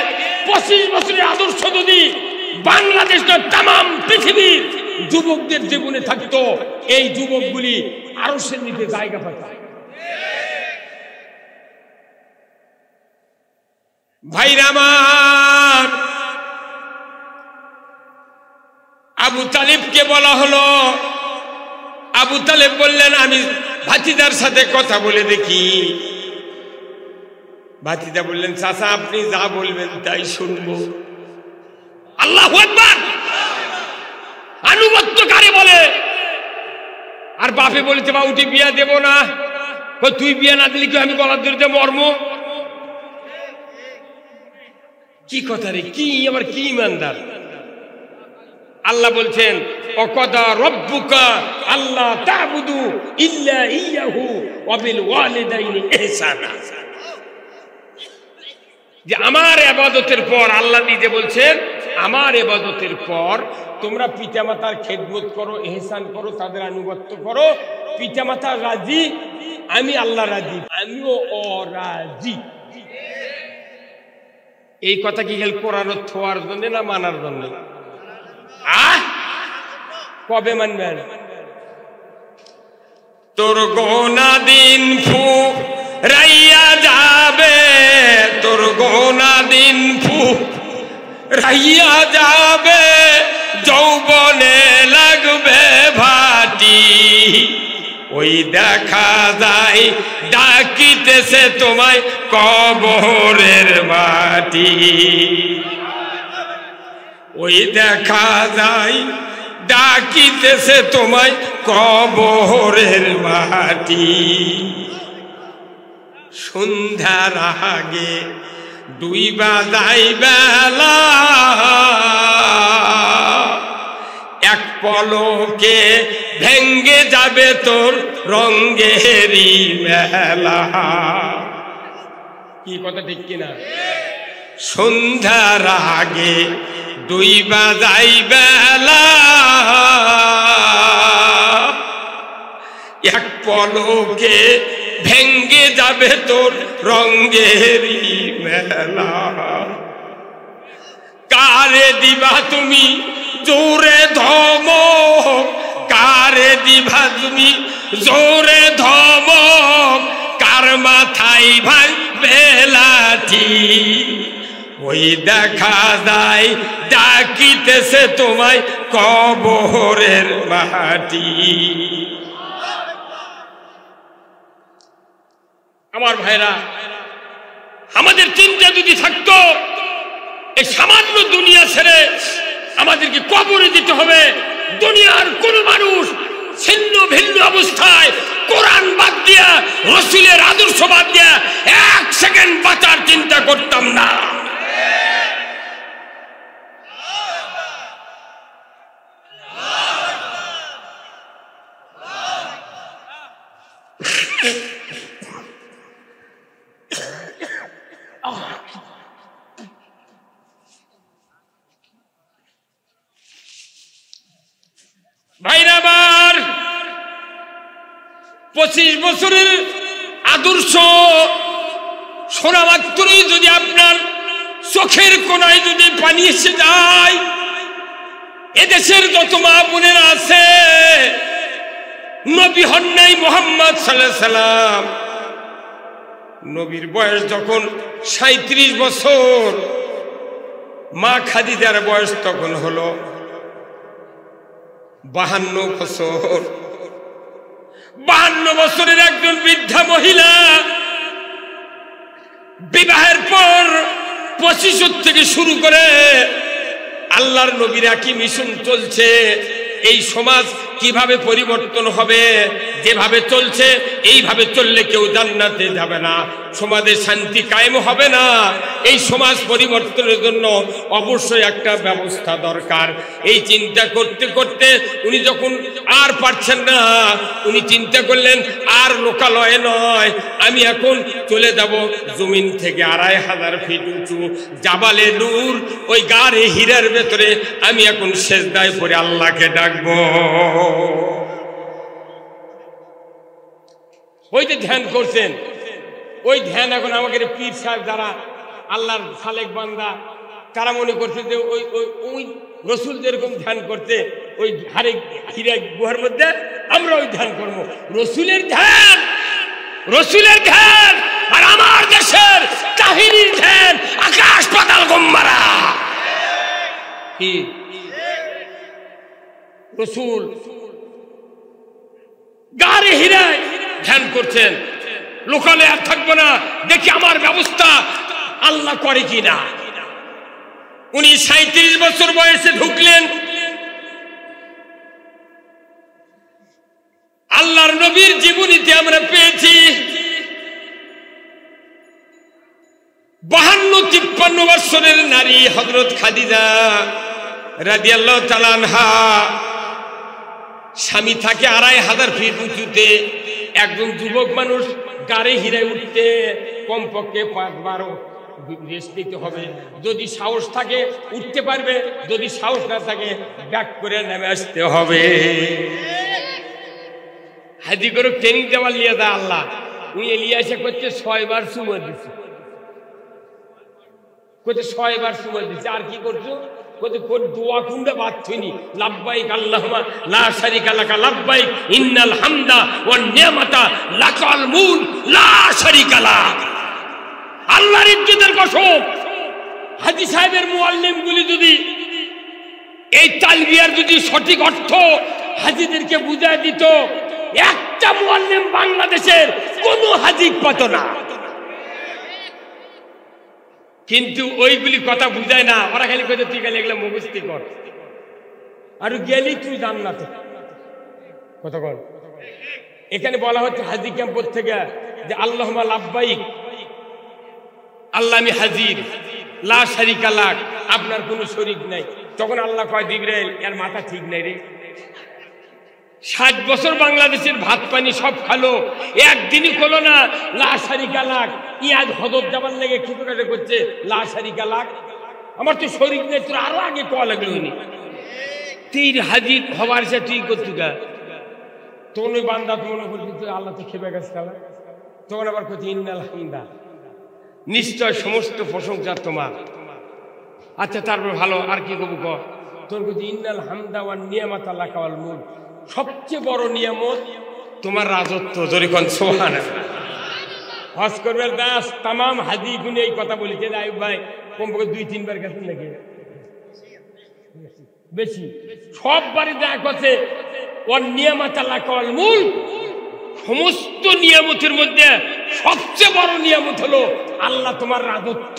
25 বছরের আদর্শ যদি বাংলাদেশ না তাম পৃথিবীর যুবকদের জীবনে থাকতো, এই যুবকগুলি আরশের নিচে জায়গা পাত। ভাইরা আমার, আবু তালেবকে বলা হলো, আবু তালেব বললেন আমি ভাতিজার সাথে কথা বলে দেখি। ভাতিজা বললেন চাচা আপনি যা বলবেন তাই শুনবো। আল্লাহু আকবার! আনুগত্য কারে বলে? আর বাপে বলেছে বাবুটি বিয়া দেব না, তুই বিয়া না দিলি কি আমি গলার ধরে মর্ম? কি কথা রে, কি আবার কি ইমানদার? আল্লাহ বলছেন ওয়াকাদা রাব্বুকা আল্লা তা'বুদু ইল্লা ইয়্যাহু ওয়া বিল ওয়ালিদাইনি ইহসানা। যে আমার ইবাদতের পর আল্লাহ নিজে বলছেন আমার ইবাদতের পর তোমরা পিতামাতার খেদমত করো, ইহসান করো, তাদের আনুগত্য করো। পিতামাতা রাজি, আমি আল্লাহ রাজি, আমিও অরাজি। এই কথা কি খেল কোরআন থোয়ার জন্য না মানার জন্য? কবে মানবেন? তোর গোনা দিন ফুরাইয়া যাবে, তোর গোনা দিন ফুরাইয়া যাবে, যৌবনে লাগবে ভাটি। ওই দেখা যায় ডাকিতেছে তোমায় কবরের মাটি। ওই দেখা যায় ডাকিতেছে তোমায় কবরের মাটি। সন্ধ্যার আগে ডুইবা যাই বেলা, এক পলকে ভেঙ্গে যাবে তোর রঙ্গেরি মেলা। কি কথা ঠিক কিনা? সন্ধ্যার আগে ডুইবা যাই বেলা, এক পলকে ভেঙ্গে যাবে তোর রঙ্গেরি মেলা। কারে দিবা তুমি জোরে ধমক, কারে দিবা তুমি জোরে ধমক, কার মাথায় ভাঙবে লাঠি। ওই দেখা যায় ডাকিতেছে তোমায় কবরের মাটি। আমার ভাইরা, আমাদের চিন্তা যদি থাকতো এই সামান্য দুনিয়া ছেড়ে আমাদেরকে কবরে যেতে হবে, দুনিয়ার কোন মানুষ ছিন্ন ভিন্ন অবস্থায় কোরআন বাদ দিয়া, রাসূলের আদর্শ বাদ দিয়া এক সেকেন্ড বাঁচার চিন্তা করতাম না। ভাইরা আমার, 25 বছরের আদর্শ শোনা মাত্রই যদি আপনার চোখের কোনায় যদি পানি এসে যায়, এদেশের যত মা বোনেরা আছে, নবী হন নাই মুহাম্মদ সাল্লাল্লাহু আলাইহি সাল্লাম, নবীর বয়স যখন 37 বছর, মা খাদিজার বয়স তখন হলো 52 বছর। 52 বছরের একজন বৃদ্ধা মহিলা বিবাহের পর 25 থেকে শুরু করে আল্লাহর নবীর একই মিশন চলছে। এই সমাজ কিভাবে পরিবর্তন হবে? যেভাবে চলছে এইভাবে চললে কেউ জান্নাতে যাবে না, সমাজে শান্তি কায়েম হবে না। এই সমাজ পরিবর্তনের জন্য অবশ্যই একটা ব্যবস্থা দরকার। এই চিন্তা করতে করতে উনি যখন আর পারছেন না, উনি চিন্তা করলেন আর লোকালয়ে নয়, আমি এখন চলে যাব জমিন থেকে 2500 ফিট উঁচু জাবালে নূর, ওই গারে হীরার ভেতরে আমি এখন সেজদায় পড়ে আল্লাহকে ডাকবো। ওই যে ধ্যান করছেন, ওই ধ্যান এখন আমাকে পীর সাহেব যারা আল্লাহর সালেক বান্দা, তারা মনে করছে যে ওই ওই ওই রসুল যেরকম ধ্যান করতে ওই হারে হীরা গুহার মধ্যে আমরা ওই ধ্যান করবো। রসুলের ধ্যান, রসুলের ধ্যান আর আমার দেশের কাহিনীর ধ্যান আকাশ পাতাল গম্মারা। কি রসুল গারে হীরায় ধ্যান করছেন, লোকালে আর থাকবো না, দেখি আমার ব্যবস্থা আল্লাহ করে কিনা। উনি 37 বছর বয়সে ঢুকলেন। আল্লাহর নবীর জীবনীতে আমরা পেয়েছি 52-53 বছরের নারী হযরত খাদিজা রাদিয়াল্লাহু তাআলা আনহা, স্বামী থাকে 2500 ফিট উঁচুতে। একজন যুবক মানুষ গাড়ি হীরায় উঠতে কমপক্ষে 5-12 রেস্ট নিতে হবে। যদি সাহস থাকে উঠতে পারবে, যদি সাহস না থাকে ব্যাক করে নেমে আসতে হবে। হাজি করে ট্রেনিং দেওয়ার লিয়ে দেয় আল্লাহ। উনি এলিয়াসে করছে 6 বার সুমা দিচ্ছে, করছে 6 বার সুমা দিচ্ছে। আর কি করছো? দোয়া কুন্ডা বাদ থইনি, লাব্বাইক আল্লাহুম্মা লা শারীকা লাকা লাব্বাইক ইন্নাল হামদা ওয়ান নি'মাতা লাকাল মুলক লা শারীকা লাক। আল্লাহর ইজ্জতের কসম, হাজী সাহেবের মুআল্লিমগুলি যদি এই তালবিয়ার যদি সঠিক অর্থ হাজীদেরকে বুঝায় দিত, একটা মুআল্লিম বাংলাদেশের কোনো হাজী পাত না। কিন্তু ওইগুলি কথা বুঝায় না, ওরা খালি কইতে তুই খালি এগুলো মুখস্থি কর, আর গেলি তুই জান্নাতে। কথা কর। এখানে বলা হচ্ছে হাজী ক্যাম্পের থেকে যে আল্লাহুম্মা লাব্বাইক, আল্লাহ আমি হাজির, লা শারীকা লাক, আপনার কোনো শরীক নাই। তখন আল্লাহ কয় জিবরাইল এর মাথা ঠিক নাই রে, 60 বছর বাংলাদেশের ভাত পানি সব খালো, একদিনই খোলো না লা শারীকা লাক। ইয়াদ হযরত যাবার লেগে কিছু কাটে করছে লা শারীকা লাক, আমার তো শরীক নেই, তোর আরো আগে কয়া লাগলো উনি তীর হাজির হবার সে তুই করতু গা। তখন ওই বান্দা তো মনে করছি তুই আল্লাহ তো খেপে গেছে খেলা। তখন আবার করছি ইন্নাল হামদা, নিশ্চয় সমস্ত প্রশংসা তোমার। আচ্ছা তারপর ভালো আর কি কবু কর। তখন করছি ইন্নাল হামদা ওয়ান নিয়ামাতা লাকাল মুলক, সবচেয়ে বড় নিয়ামত তোমার রাজত্ব। যখন সুবহানাল্লাহ হজ করবে দাস তাম হাজি গুনে এই কথা বলেছে। আইয়ুব ভাই কমপক্ষে 2-3 বার গেছেন নাকি? বেশি। সব বাড়ি দেখা করছে ওয়ান নিয়ামাতা লাকাল মুলক, সমস্ত নিয়ামতের মধ্যে সবচেয়ে বড় নিয়ামত হলো আল্লাহ তোমার রাজত্ব।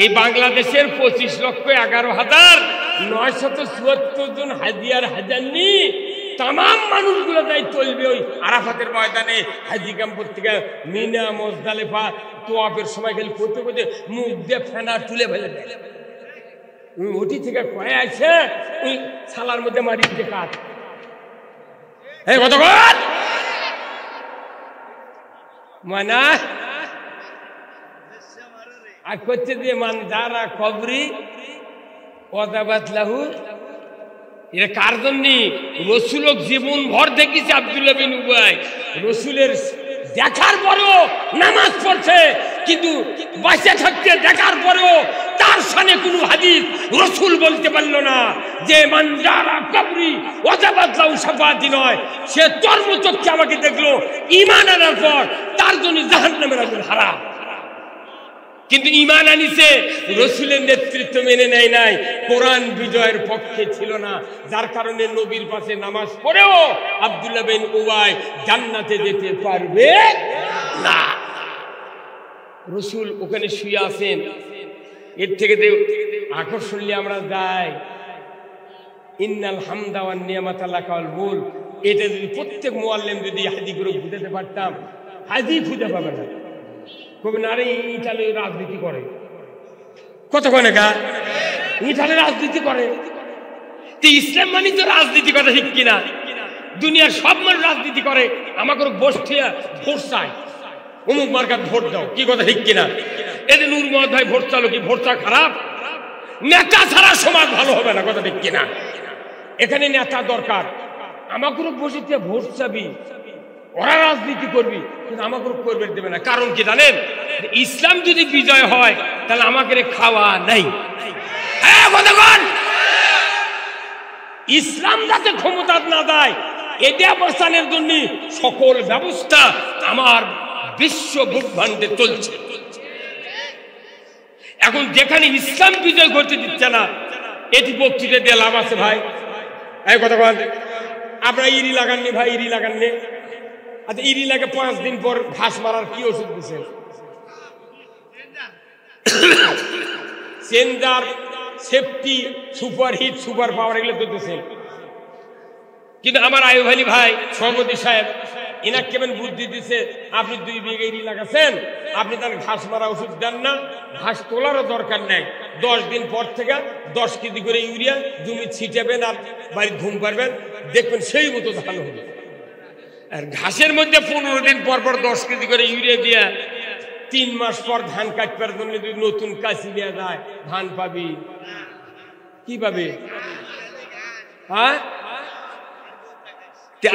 এই বাংলাদেশের 25,11,974 জন হাজিয়ার হাজারনি তাম মানুষগুলো তাই চলবে ওই আরাফাতের ময়দানে হাজি ক্যাম্পের থেকে মিনা মুজদালিফা তোয়াফের সময় গেলে করতে করতে মুখ দিয়ে ফেনা তুলে ফেলে দেয়। ওটি থেকে কয়ে আছে ওই ছালার মধ্যে মারিতে কাঠ। এই কতক্ষণ মানা আর করছে দিয়ে মান যারা কবরি ওয়াদাবাত লাহু, এটা কার জন্য? রসুলক জীবন ভর দেখিছে আব্দুল্লাহ বিন উবাই। রসুলের দেখার পরেও নামাজ পড়ছে, কিন্তু বাঁচে থাকতে দেখার পরেও তার সামনে কোনো হাদিস রাসূল বলতে পারলো না যে মান জারা কবরি ওয়াজাবাত লাহু শাফাআতি নয়, সে চর্মচক্ষে আমাকে দেখলো, ঈমান আনার পর তার জন্য জাহান্নামের আগুন হারাম। কিন্তু ঈমান আনিছে, রাসূলের নেতৃত্ব মেনে নেয় নাই, কোরআন বিজয়ের পক্ষে ছিল না, যার কারণে নবীর পাশে নামাজ পড়েও আব্দুল্লাহ বিন উবাই জান্নাতে যেতে পারবে না। রাসূল ওখানে শুয়ে আছেন। এর থেকে আকর্ষণীয় আমরা যাই, ইন্নাল হামদা ওয়ান নিয়ামাতা লাকাল মুলক, এটা যদি প্রত্যেক মুআল্লিম যদি হাদিস করে বুঝাতে পারতাম, হাদিস খুঁজে পাবে না। কবি না রে ইটালি রাজনীতি করে, কত কনে গা ইটালি রাজনীতি করে, তো ইসলাম মানে তো রাজনীতি কথা ঠিক কিনা? দুনিয়ার সব মানুষ রাজনীতি করে, আমাকে বসে ভোট চাই, অমুক মার্কাত ভোট দাও, কি কথা ঠিক কিনা? এদের নূর মোহাম্মদ ভাই ভোট চালো, কি ভোটটা খারাপ? নেতা ছাড়া সমাজ ভালো হবে না, কথা ঠিক কিনা? এখানে নেতা দরকার, আমাকে বসে ভোট চাবি, ওরা রাজনীতি করবি, কিন্তু আমাকে করবে দেবে না। কারণ কি জানেন? ইসলাম যদি বিজয় হয় তাহলে আমাকে খাওয়া নাই। ইসলাম যাতে ক্ষমতা না দেয়, এটা অবস্থানের জন্য সকল ব্যবস্থা আমার বিশ্ব ভূখণ্ডে চলছে। এখন যেখানে ইসলাম বিজয় করতে দিচ্ছে না, এটি বক্তৃতা দিয়ে লাভ আছে ভাই? এই কথা বল, আপনারা ইরি লাগাননি ভাই, ইরি লাগাননি? আচ্ছা, ইরি লাগে 5 দিন পর ঘাস মারার কি ওষুধ দিচ্ছেন? Center safety super hit super power এগুলো তো দিচ্ছেন। কিন্তু আমার আয়ুব আলী ভাই সভাপতি সাহেব এনাকে কেমন বুদ্ধি দিচ্ছে, আপনি 2 বিঘা ইরি লাগাচ্ছেন, আপনি তার ঘাস মারা ওষুধ দেন না, ঘাস তোলারও দরকার নেই, 10 দিন পর থেকে 10 কেজি করে ইউরিয়া জমি ছিটাবেন আর বাড়ি ঘুম পারবেন, দেখবেন সেই মতো ধান হবে। আর ঘাসের মধ্যে 15 দিন পর পর 10 কেজি করে ইউরিয়া দিয়ে 3 মাস পর ধান কাটবার জন্য যদি নতুন কাশি দেওয়া যায়, ধান পাবি কি পাবে? হ্যাঁ,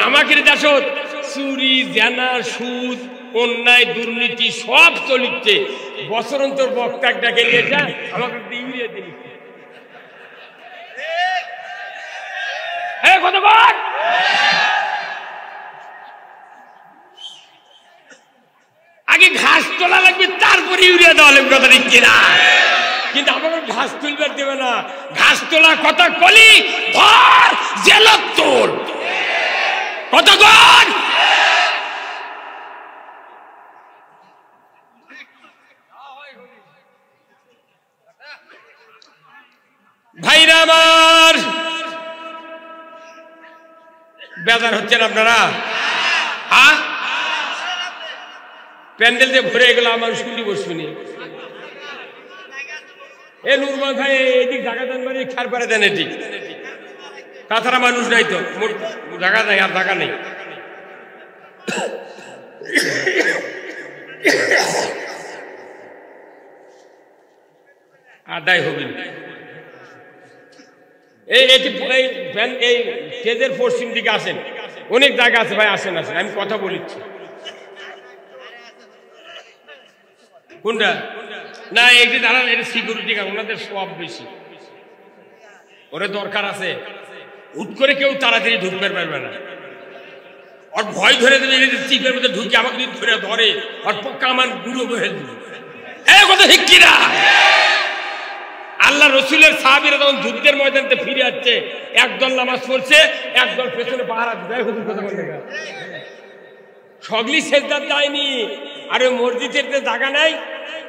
আমাকে দেখো চুরি জানা সুদ অন্যায় দুর্নীতি সব চলিচ্ছে, বছর অন্তর বক্তা ডাকে নিয়ে যা আমাকে ইউরিয়া দিলি। কত বল আগে ঘাস তোলা লাগবে, তারপরে ইউরিয়া দেওয়া লাগবে, কথা ঠিক কিনা? কিন্তু আমাকে ঘাস তুলবার দেবে না, ঘাস তোলা কথা কলি ধর জেলত তোল, কতক্ষণ? ভাইরা আমার, বেজার হচ্ছেন আপনারা? হ্যাঁ, প্যান্ডেল দিয়ে ভরে গেল, আমার শুনি বসুনি। এ নুরমান ভাই এদিক জায়গা দেন, মানে খার পারে দেন, এটি তাছাড়া মানুষ নাই তো, জায়গা নাই, আর জায়গা নেই। আদায় হবি এই স্টেজের পশ্চিম দিকে আসেন, অনেক জায়গা আছে ভাই, আসেন আসেন, আমি কথা বলিচ্ছি। কোনটা না এই যে দাঁড়ান, এটা সিকিউরিটি গার্ড, ওনাদের সব বেশি, ওরে দরকার আছে, হুট করে কেউ তাড়াতাড়ি ঢুকতে পারবে না, আর ভয় ধরে দেবে, চিপের মধ্যে ঢুকে আমাকে যদি ধরে ধরে আর পক্কা আমার গুঁড়ো বহে দিবে। এই কথা ঠিক কিনা? আল্লাহ রসুলের সাহাবীরা যখন যুদ্ধের ময়দানে ফিরে যাচ্ছে, একদল নামাজ পড়ছে, একদল পেছনে পাহারা দিবে, সগলি সেজদার যায়নি। আর ওই মসজিদের জায়গা নাই,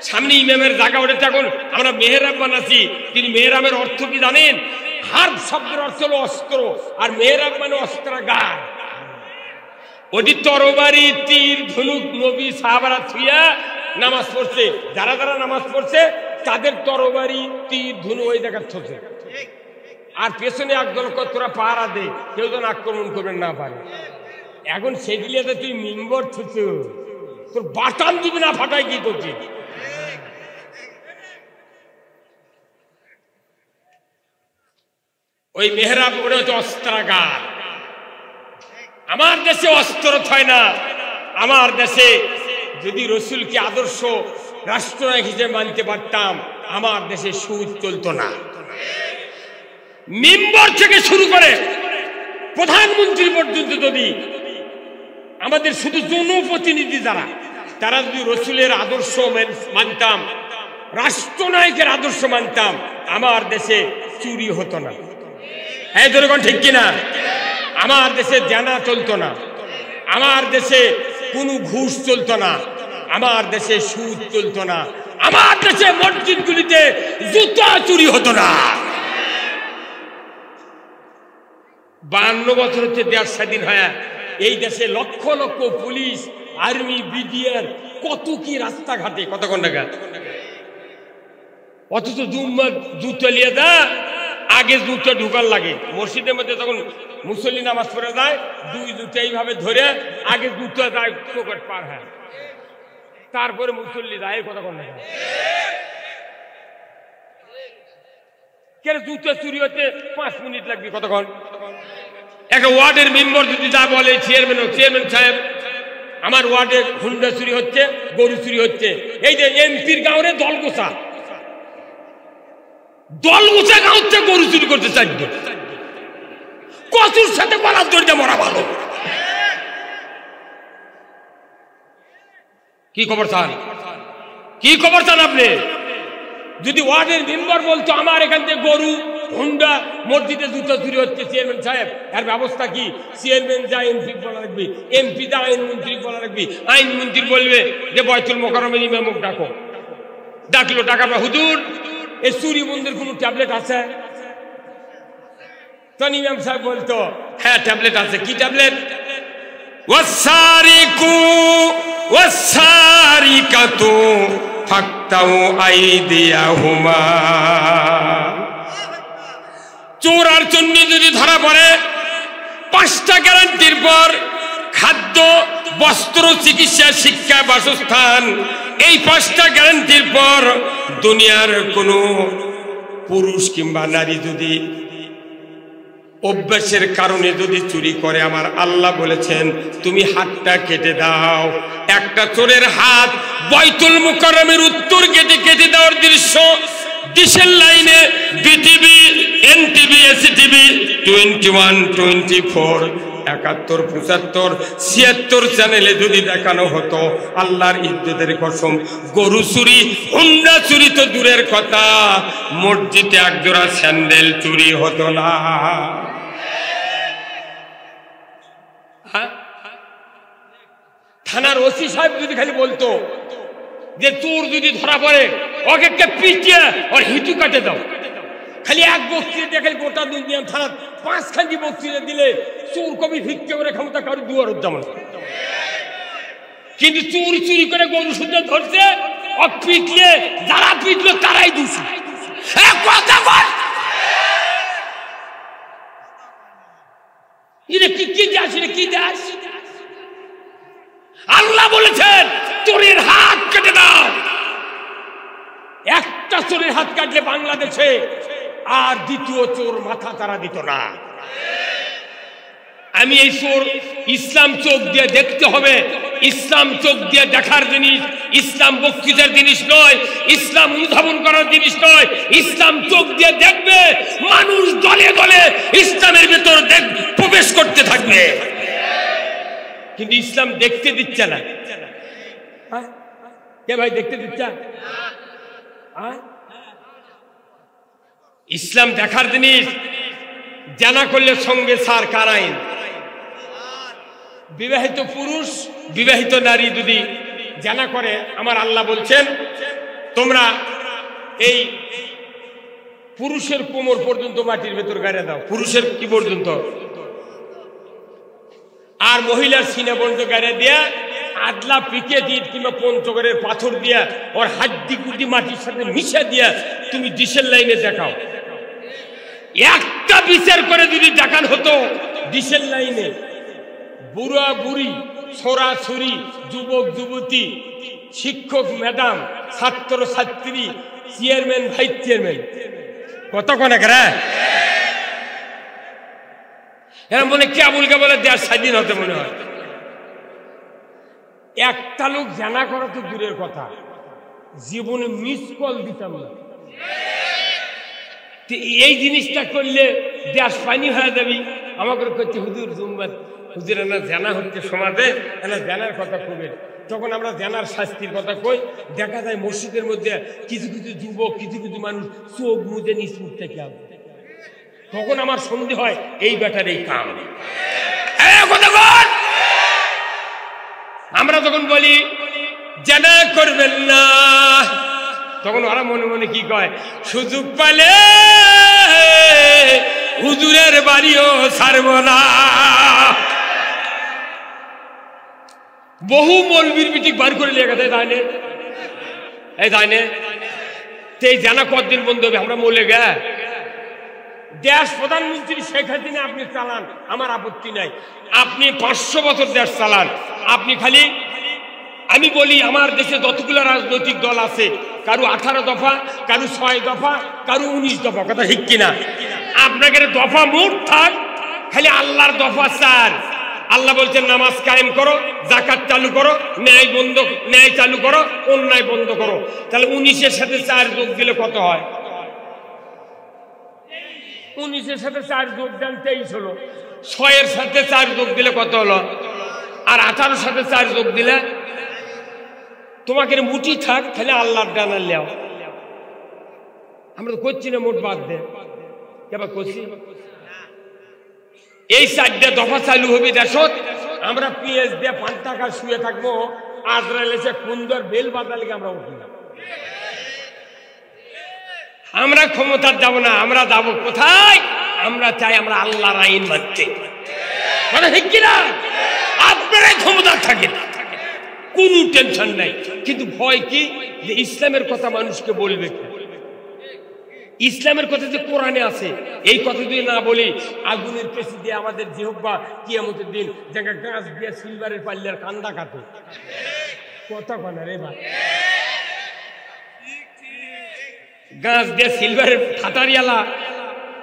সামনে ইমামের জায়গা ওঠেছে। এখন আমরা মেহরাব বানাচ্ছি, তিনি মেহরাবের অর্থ কি জানেন? হার্ব শব্দের অর্থ হলো অস্ত্র, আর মেহরাব মানে অস্ত্রাগার। ওটি তরবারি তীর ধনুক নবী সাহাবারা থুইয়া নামাজ পড়ছে, যারা যারা নামাজ পড়ছে তাদের তরবারি তীর ধনু ওই জায়গা থচ্ছে, আর পেছনে একদল তোরা পাহারা দে, কেউ যেন আক্রমণ করবেন না পারে। এখন সেগুলিতে তুই মিম্বর থুচ্ছ, তোর বাটাম দিবি না ফাটাই কি করছিস? ওই মেহরাব ওটা হচ্ছে অস্ত্রাগার। আমার দেশে অস্ত্র থয় না, আমার দেশে যদি রসুলকে আদর্শ রাষ্ট্রনায়ক হিসেবে মানতে পারতাম, আমার দেশে সুদ চলতো না। মেম্বার থেকে শুরু করে প্রধানমন্ত্রী পর্যন্ত যদি আমাদের শুধু জনপ্রতিনিধি যারা, তারা যদি রসুলের আদর্শ মানতাম, রাষ্ট্রনায়কের আদর্শ মানতাম, আমার দেশে চুরি হতো না। এই জনগণ ঠিক কিনা? আমার দেশে জানা চলতো না, আমার দেশে কোনো ঘুষ চলতো না, আমার দেশে সুদ চলতো না, আমার দেশে মসজিদগুলিতে জুতা চুরি হতো না। 52 বছর হচ্ছে দেশ স্বাধীন হয়, এই দেশে lakh lakh police, army, BDR, কত কি রাস্তাঘাটে, কতক্ষণ টাকা, অথচ জুতো লিয়ে দা আগে জুতো ঢুকার লাগে। মসজিদের মধ্যে তখন মুসল্লি নামাজ পড়ে যায়, দুই জুতো এইভাবে ধরে আগে জুতো যায় চোখের পার হয়, তারপরে মুসল্লি যায়। কতক্ষণ টাকা জুতো চুরি হতে 5 মিনিট লাগবে, কতক্ষণ? একটা ওয়ার্ডের মেম্বার যদি যা বলে, চেয়ারম্যান সাহেব আমার ওয়ার্ডে হুন্ডা চুরি হচ্ছে, গরু চুরি হচ্ছে, এই যে এমপির গাঁওরে দলগোছা গাঁও হচ্ছে গরু চুরি করতে চাইবে, কচুর সাথে গলার দড়িতে মরা ভালো। কি খবর চান? কি খবর চান আপনি? যদি ওয়ার্ডের মেম্বার বলতো আমার এখান থেকে গরু, হুন্ডা, মসজিদে জুতো চুরি হচ্ছে, চেয়ারম্যান সাহেব এর ব্যবস্থা কি? চেয়ারম্যান যা এমপি বলা রাখবি, এমপি যা আইনমন্ত্রী বলা রাখবি, আইনমন্ত্রী বলবে যে বয়তুল মোকাররমের ইমামক ডাকো, ডাকলো, ডাকার হুজুর এই চুরি বন্ধের কোনো ট্যাবলেট আছে? তখন ইমাম সাহেব বলতো হ্যাঁ ট্যাবলেট আছে। কি ট্যাবলেট? ওয়াসারিকু ওয়াসারিকাতু ফাকতাউ আইদিয়াহুমা। চোর আর চন্ডী যদি ধরা পড়ে, 5টা গ্যারান্টির পর খাদ্য, বস্ত্র, চিকিৎসা, শিক্ষা, বাসস্থান, এই 5টা গ্যারান্টির পর দুনিয়ার কোনো পুরুষ কিংবা নারী যদি অভ্যাসের কারণে যদি চুরি করে, আমার আল্লাহ বলেছেন তুমি হাতটা কেটে দাও। একটা চোরের হাত বয়তুল মুকাররমের উত্তর গেটে কেটে দেওয়ার দৃশ্য ডিশের লাইনে বিটিভি, এনটিভি, এসিটিভি 21, 24, 71, 75, 76 চ্যানেলে যদি দেখানো হতো, আল্লাহর ইজ্জতের কসম, গরু চুরি, হুন্ডা চুরি তো দূরের কথা, মসজিদে একজোড়া স্যান্ডেল চুরি হতো না। থানার ওসি সাহেব যদি খালি বলতো যে চোর যদি ধরা পড়ে ওকে পিটিয়ে ওর হিটু কাটে দাও, খালি এক বক্তৃতা খালি গোটা দুনিয়া থানার 5খানি বক্তৃতা দিলে চোর কবি ভিক্ষে করে ক্ষমতা কারো দুয়ার উদ্যামন। কিন্তু চোর চুরি করে গরু শুদ্ধ ধরছে, ও পিটলে যারা পিটলো তারাই দোষী। কথা বল, কি দাস, কি দাস? আল্লাহ বলেছেন চোরের হাত কেটে দাও। একটা চোরের হাত কাটলে বাংলাদেশে আর দ্বিতীয় চোর মাথা তারা দিত না। আমি এই চোর ইসলাম চোখ দিয়ে দেখতে হবে, ইসলাম চোখ দিয়ে দেখার জিনিস, ইসলাম বক্তৃতার জিনিস নয়, ইসলাম অনুধাবন করার জিনিস নয়। ইসলাম চোখ দিয়ে দেখবে, মানুষ দলে দলে ইসলামের ভেতর প্রবেশ করতে থাকবে, কিন্তু ইসলাম দেখতে দিচ্ছে না। কে ভাই দেখতে দিচ্ছে? ইসলাম দেখার জিনিস, জানা করলে সঙ্গে সার কারাইন। বিবাহিত পুরুষ, বিবাহিত নারী যদি জানা করে, আমার আল্লাহ বলছেন তোমরা এই পুরুষের কোমর পর্যন্ত মাটির ভেতর গাড়ে দাও। পুরুষের কি পর্যন্ত? আর মহিলার সিনা পর্যন্ত গাড়ে দিয়া আদলা পিকে দিয়ে কিংবা পঞ্চগড়ের পাথর দিয়া ওর হাড্ডি কুটি মাটির সাথে মিশা দিয়া তুমি ডিশের লাইনে দেখাও। একটা বিচার করে যদি দেখান হতো ডিশের লাইনে, বুড়া বুড়ি, ছোড়া ছুরি, যুবক যুবতী, শিক্ষক ম্যাডাম, ছাত্র ছাত্রী, চেয়ারম্যান ভাইস চেয়ারম্যান, কতক্ষণ এরা মনে কে বলকে বলে দেশ স্বাধীন হতে মনে হয়। একটা লোক জানা করা তো দূরের কথা, জীবনে মিস কল দিতাম না। এই জিনিসটা করলে দেশ পানি হয়ে যাবি। আমাকে করছে হুজুর জুম্মাত, হুজুর এনা জানা হচ্ছে সমাজে, এনা জানার কথা কবে। তখন আমরা জানার শাস্তির কথা কই, দেখা যায় মসজিদের মধ্যে কিছু কিছু যুবক, কিছু কিছু মানুষ চোখ মুজে নিচ মুখ থেকে আসবে। তখন আমার সন্দেহ হয় এই ব্যাটার এই কাম। আমরা যখন বলি জানা করবেন না, তখন ওরা মনে মনে কি কয়, সুযোগ পালে হুজুরের বাড়িও ছাড়ব না। বহু মৌলবীর মিটিং বার করে নিয়ে গেছে, তাই না? এই তাই না? এই জানা কতদিন বন্ধ হবে? আমরা মলে গে দেশ প্রধানমন্ত্রী শেখ হাসিনা আপনি চালান, আমার আপত্তি নাই। আপনি 500 বছর দেশ চালান, আপনি খালি, আমি বলি আমার দেশে যতগুলো রাজনৈতিক দল আছে, কারু 18 দফা, কারু 6 দফা, কারু 19 দফা, কথা ঠিক কিনা? আপনাকে দফা মোট থাক, খালি আল্লাহর দফা 4। আল্লাহ বলছেন নামাজ কায়েম করো, যাকাত চালু করো, ন্যায় চালু করো, অন্যায় বন্ধ করো। তাহলে 19-এর সাথে 4 যোগ দিলে কত হয়? 19-এর সাথে 4 যোগ দেন 23 হলো। 6-এর সাথে 4 যোগ দিলে কত হলো? আর 18-এর সাথে 4 যোগ দিলে, তোমাকে মুঠি থাক, খালি আল্লাহর ডানার লেও। আমরা তো করছি না, মোট বাদ দে, এবার করছি। এই 4টা দফা চালু হবে দেশত, আমরা পিএস দিয়ে 5 টাকা শুয়ে থাকবো। আজরাইল এসে কুন্দর বেল বাজালে আমরা উঠি না। আমরা ক্ষমতার যাব না, আমরা যাব কোথায়? আমরা চাই আমরা আল্লাহর আইন মানতে, মানে ঠিক কিনা? আপনারাই ক্ষমতা থাকেন, কোনো টেনশন নাই। কিন্তু ভয় কি, যে ইসলামের কথা মানুষকে বলবে। ইসলামের কথা যে কোরআনে আছে, এই কথা যদি না বলি, আগুনের পেছি দিয়ে আমাদের জিহ্বা কিয়ামতের দিন জায়গা গাছ দিয়ে সিলভারের পাল্লার কান্দা কাটে। কথা কনা রে ভাই, গাছ দিয়ে সিলভারের ঠাটারিয়ালা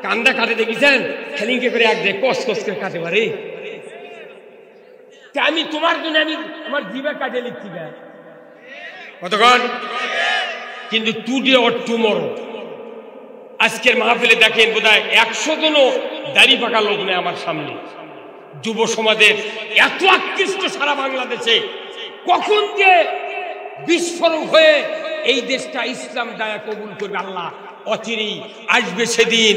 কান্দা কাটে দেখেছেন? খেলিংকে করে এক দেয় কস কস করে কাটে পারে। আমি তোমার জন্য আমি আমার জীবে কাজে লিখছি না কতক্ষণ। কিন্তু টুডে অর টুমরো, আজকের মাহফিলে দেখেন বোধহয় 100 জনও দাড়ি পাকা লোক নেই আমার সামনে। যুব সমাজের এত আকৃষ্ট সারা বাংলাদেশে, কখন যে বিস্ফোরণ হয়ে এই দেশটা ইসলাম দায়া কবুল করবে আল্লাহ অচিরেই আসবে সেদিন।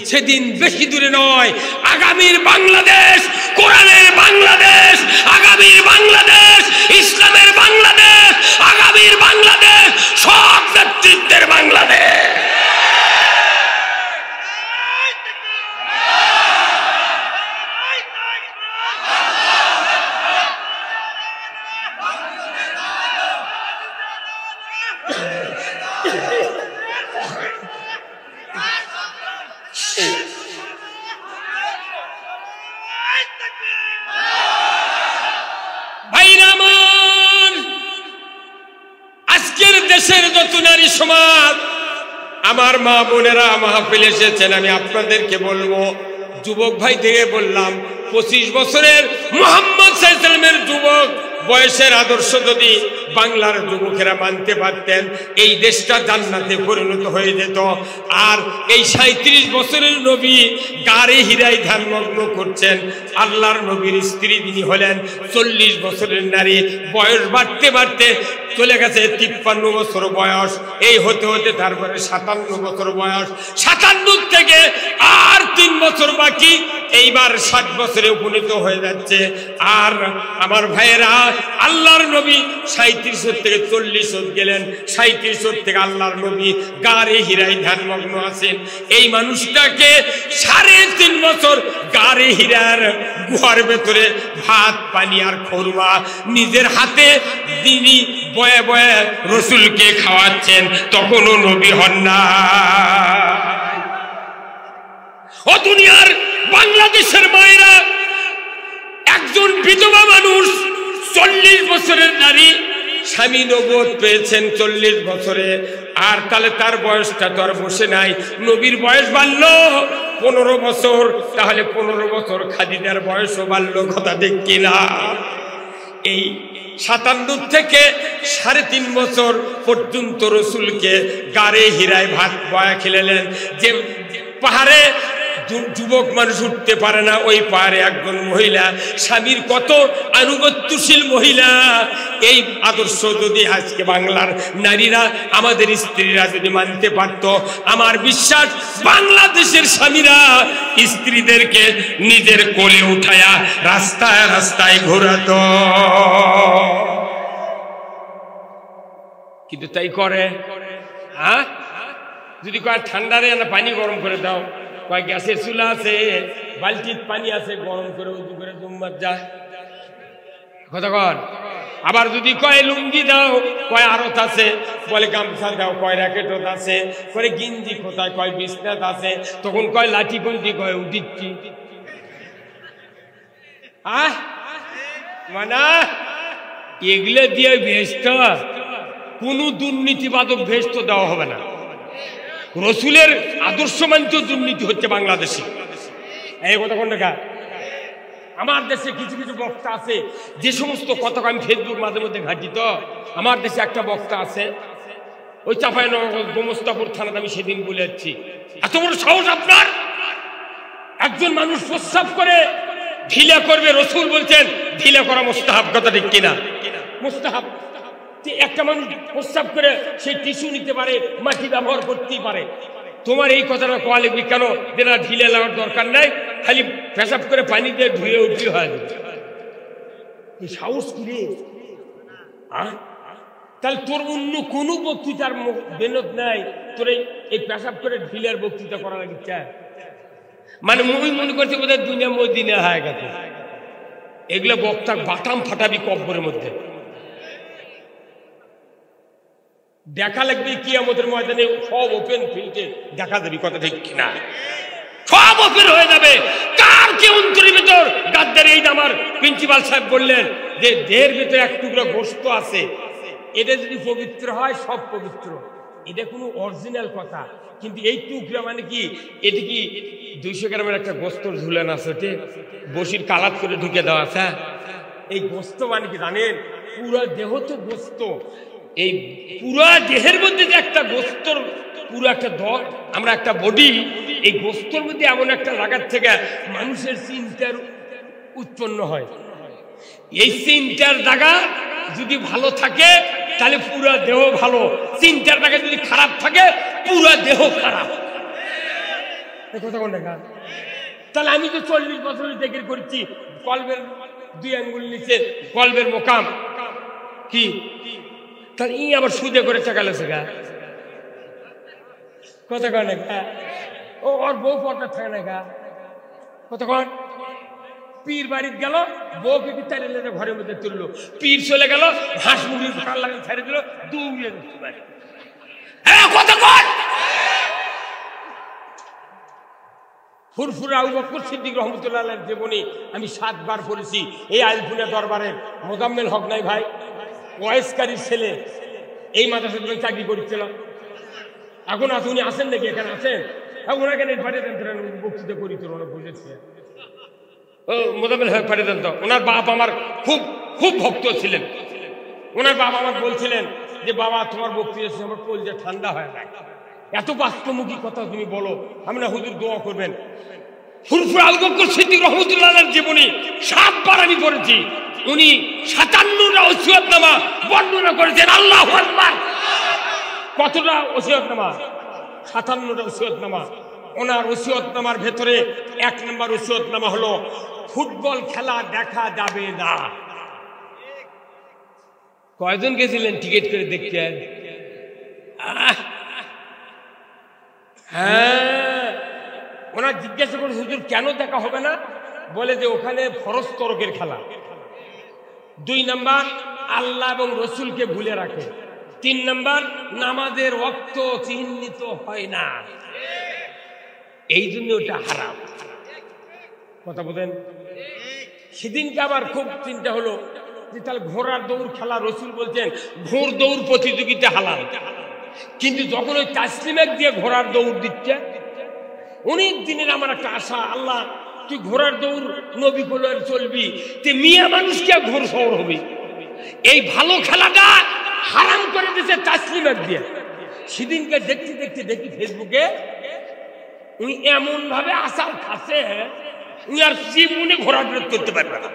সেদিন বেশি দূরে নয়। আগামীর বাংলাদেশ কোরআনের বাংলাদেশ, আগামীর বাংলাদেশ ইসলামের বাংলাদেশ, আগামীর বাংলাদেশ সব নেতৃত্বের বাংলাদেশ। দেশের যত নারী সমাজ, আমার মা বোনেরা মাহফিলে এসেছেন, আমি আপনাদেরকে বলবো, যুবক ভাই থেকে বললাম, 25 বছরের মুহাম্মদ সাল্লাল্লাহু আলাইহি ওয়াসাল্লামের যুবক বয়সের আদর্শ যদি বাংলার যুবকেরা মানতে পারতেন, এই দেশটা জান্নাতে পরিণত হয়ে যেত। আর এই 37 বছরের নবী গারে হীরায় ধ্যানমগ্ন করছেন। আল্লাহর নবীর স্ত্রী তিনি হলেন 40 বছরের নারী। বয়স বাড়তে বাড়তে চলে গেছে 53 বছর বয়স। এই হতে হতে তারপরে 57 বছর বয়স। 57 থেকে আর 3 বছর বাকি, এইবার 60 বছরে উপনীত হয়ে যাচ্ছে। আর আমার ভাইয়েরা, আল্লাহর নবী 37 থেকে 40 গেলেন। 37 থেকে আল্লাহর নবী গারে হীরায় ধ্যানমগ্ন আছেন। এই মানুষটাকে 3.5 বছর গারে হীরার গুহার ভেতরে ভাত পানি আর খোরমা নিজের হাতে তিনি বয়ে বয়ে রসুলকে খাওয়াচ্ছেন, তখনও নবী হন না। ও দুনিয়ার বাংলাদেশের মায়েরা, একজন বিধবা মানুষ 40 বছরের নারী, স্বামী নবুয়ত পেয়েছেন 40 বছরে। আর তাহলে তার বয়সটা তো আর বসে নাই, নবীর বয়স বাড়লো 15 বছর, তাহলে 15 বছর খাদিজার বয়সও বাড়লো, কথা ঠিক কিনা? এই 57 থেকে 3.5 বছর পর্যন্ত রসুলকে গাড়ে হীরায় ভাত বয়া খেলেলেন। যে পাহাড়ে যুবক মানুষ উঠতে পারে না, ওই পাহাড়ে একজন মহিলা, স্বামীর কত আনুগত্যশীল মহিলা। এই আদর্শ যদি আজকে বাংলার নারীরা, আমাদের স্ত্রীরা যদি মানতে পারত, আমার বিশ্বাস বাংলাদেশের স্বামীরা স্ত্রীদেরকে নিজের কোলে উঠায়া রাস্তায় রাস্তায় ঘোরাত। কিন্তু তাই করে? হ্যাঁ, যদি কয় ঠান্ডারে না পানি গরম করে দাও, কয় গ্যাসের চুলা আছে, বালতির পানি আছে, গরম করে উজু করে জুম্মার যায় কথা কর। আবার যদি কয় লুঙ্গি দাও, কয় আরত আছে, বলে গামছা দাও, কয় র্যাকেটত আছে, করে গিঞ্জি কোথায়, কয় বিছনাত আছে, তখন কয় লাঠি কুঞ্জি, কয় উঠিচ্ছি। মানে এগুলো দিয়ে ভেস্ট, কোনো দুর্নীতিবাদক ভেস্ট দেওয়া হবে না। রসুলের আদর্শ মানতে দুর্নীতি হচ্ছে বাংলাদেশে। এই কথা কোন দেখা? আমার দেশে কিছু কিছু বক্তা আছে, যে সমস্ত কথা আমি ফেসবুক মাঝে মধ্যে ঘাঁটি, তো আমার দেশে একটা বক্তা আছে, ওই চাঁপাইনবাবগঞ্জ গোমস্তাপুর থানাতে, আমি সেদিন বলে যাচ্ছি, এত বড় সাহস আপনার! একজন মানুষ প্রস্রাব করে ঢিলা করবে, রসুল বলছেন ঢিলা করা মুস্তাহাব, কথা ঠিক কিনা? মুস্তাহাব। একটা মানুষ প্রস্রাব করে সে টিস্যু নিতে পারে, মাটি ব্যবহার করতেই পারে। তোমার এই কথাটা কোয়া লিখবি কেন? যেটা ঢিলে লাগার দরকার নাই, খালি পেশাব করে পানি দিয়ে ধুয়ে উঠলি হয়। এই সাহস কি রে? তাহলে তোর অন্য কোনো বক্তৃতার বেনত নাই, তোর এই পেশাব করে ঢিলের বক্তৃতা করা লাগিচ্ছে? মানে মুই মনে করছে বোধহয় দুনিয়া মদিনা হয়ে গেছে। এগুলো বক্তা বাটাম ফাটাবি কব্বরের মধ্যে। দেখা লাগবে কিয়ামতের ময়দানে, সব ওপেন ফিল্ডে দেখা যাবে, কথা ঠিক কিনা? সব ওপেন হয়ে যাবে। কার কি অন্তরের ভিতর গাদ্দারি? এই আমার প্রিন্সিপাল সাহেব বললেন যে দেহের ভিতরে এক টুকরো গোশত আছে, এটা যদি পবিত্র হয় সব পবিত্র। এটা কোনো অরিজিনাল কথা, কিন্তু এই টুকরা মানে কি, এটা কি 200 গ্রামের একটা গোস্তর ঝুলেন আছে, বসির কালাত করে ঢুকে দেওয়া আছে। এই গোস্ত মানে কি জানেন? পুরো দেহ তো গোস্ত, এই পুরো দেহের মধ্যে যে একটা গোস্তর পুরো একটা দল, আমরা একটা বডি, এই গোস্তর মধ্যে এমন একটা লাগার থেকে মানুষের চিন্তার উৎপন্ন হয়। এই চিন্তার জায়গা যদি ভালো থাকে তাহলে পুরো দেহ ভালো, চিন্তার জায়গা যদি খারাপ থাকে পুরো দেহ খারাপ। কথা কোন দেখা? তাহলে আমি তো 40 বছর দেখে করছি, কলবের 2 আঙ্গুল নিচে কলবের মোকাম কি, তাহলে ই আবার সুদে করে চাকালেছে গা, কথা কয় না গা? ও ওর বউ পর্দা থাকে না গা, কথা কয়? পীর বাড়িতে গেল, বউকে কি তাই ঘরের মধ্যে তুললো, পীর চলে গেল, হাঁস মুরগির ফাঁকা লাগে ছেড়ে দিল, দৌড়িয়ে কথা কয়। ফুরফুরা আবু বকর সিদ্দিক রহমতুল্লাহ আলাইহির জীবনী আমি 7 বার পড়েছি। এই আলপুরা দরবারের মোজাম্মেল হক নাই ভাই, ওয়াইসকারীর ছেলে, এই মাদ্রাসাতে চাকরি করেছিল। এখন আছে, উনি আসেন নাকি? এখানে আছেন? ওনাকে পাঠিয়ে দেন, বক্তৃতা করি তোর, ওরা বুঝেছে। ও মোজাম্মেল হক পাঠিয়ে দেন তো। ওনার বাপ আমার খুব খুব ভক্ত ছিলেন। ওনার বাবা আমার বলছিলেন যে বাবা তোমার বক্তৃতা আমার কলজা ঠান্ডা হয়ে যায়, এত বাস্তবমুখী কথা তুমি বলো। আমি না হুজুর দোয়া করবেন। ফুরফুরা আবু বকর সিদ্দিক রহমতুল্লাহ আলাইহির জীবনী 7 বার আমি পড়েছি। উনি 57টা ওসিয়তনামা বর্ণনা করেছেন। আল্লাহু আকবার! কতটা ওসিয়তনামা? 57টা ওসিয়তনামা। ওনার ওসিয়তনামার ভেতরে 1 নম্বর ওসিয়তনামা হলো ফুটবল খেলা দেখা যাবে না। কয়জন গেছিলেন টিকিট করে দেখতে? হ্যাঁ, ওনার জিজ্ঞাসা করে হুজুর কেন দেখা হবে না? বলে যে ওখানে ফরজ তরকের খেলা। 2 নাম্বার আল্লাহ এবং রসুলকে ভুলে রাখে। 3 নাম্বার নামাজের ওয়াক্ত চিহ্নিত হয় না, এই জন্য ওটা হারাম। কথা বলেন। সেদিনকে আবার খুব চিন্তা হলো যে তাহলে ঘোড়ার দৌড় খেলা, রসুল বলছেন ঘোড় দৌড় প্রতিযোগিতা হালাল, কিন্তু যখন ওই তাসলিমেক দিয়ে ঘোড়ার দৌড় দিচ্ছে, অনেক দিনের আমার একটা আশা, আল্লাহ তুই ঘোড়ার দৌড় নবী বলে চলবি, তে মিয়া মানুষ কে ঘোড় সওর হবি? এই ভালো খেলাটা হারাম করে দিয়েছে তাসলিমাত দিয়ে। সেদিনকে দেখতে দেখতে দেখি ফেসবুকে উনি এমন ভাবে আসার খাসে উনি আর জীবনে ঘোরাফেরা করতে পারবে না।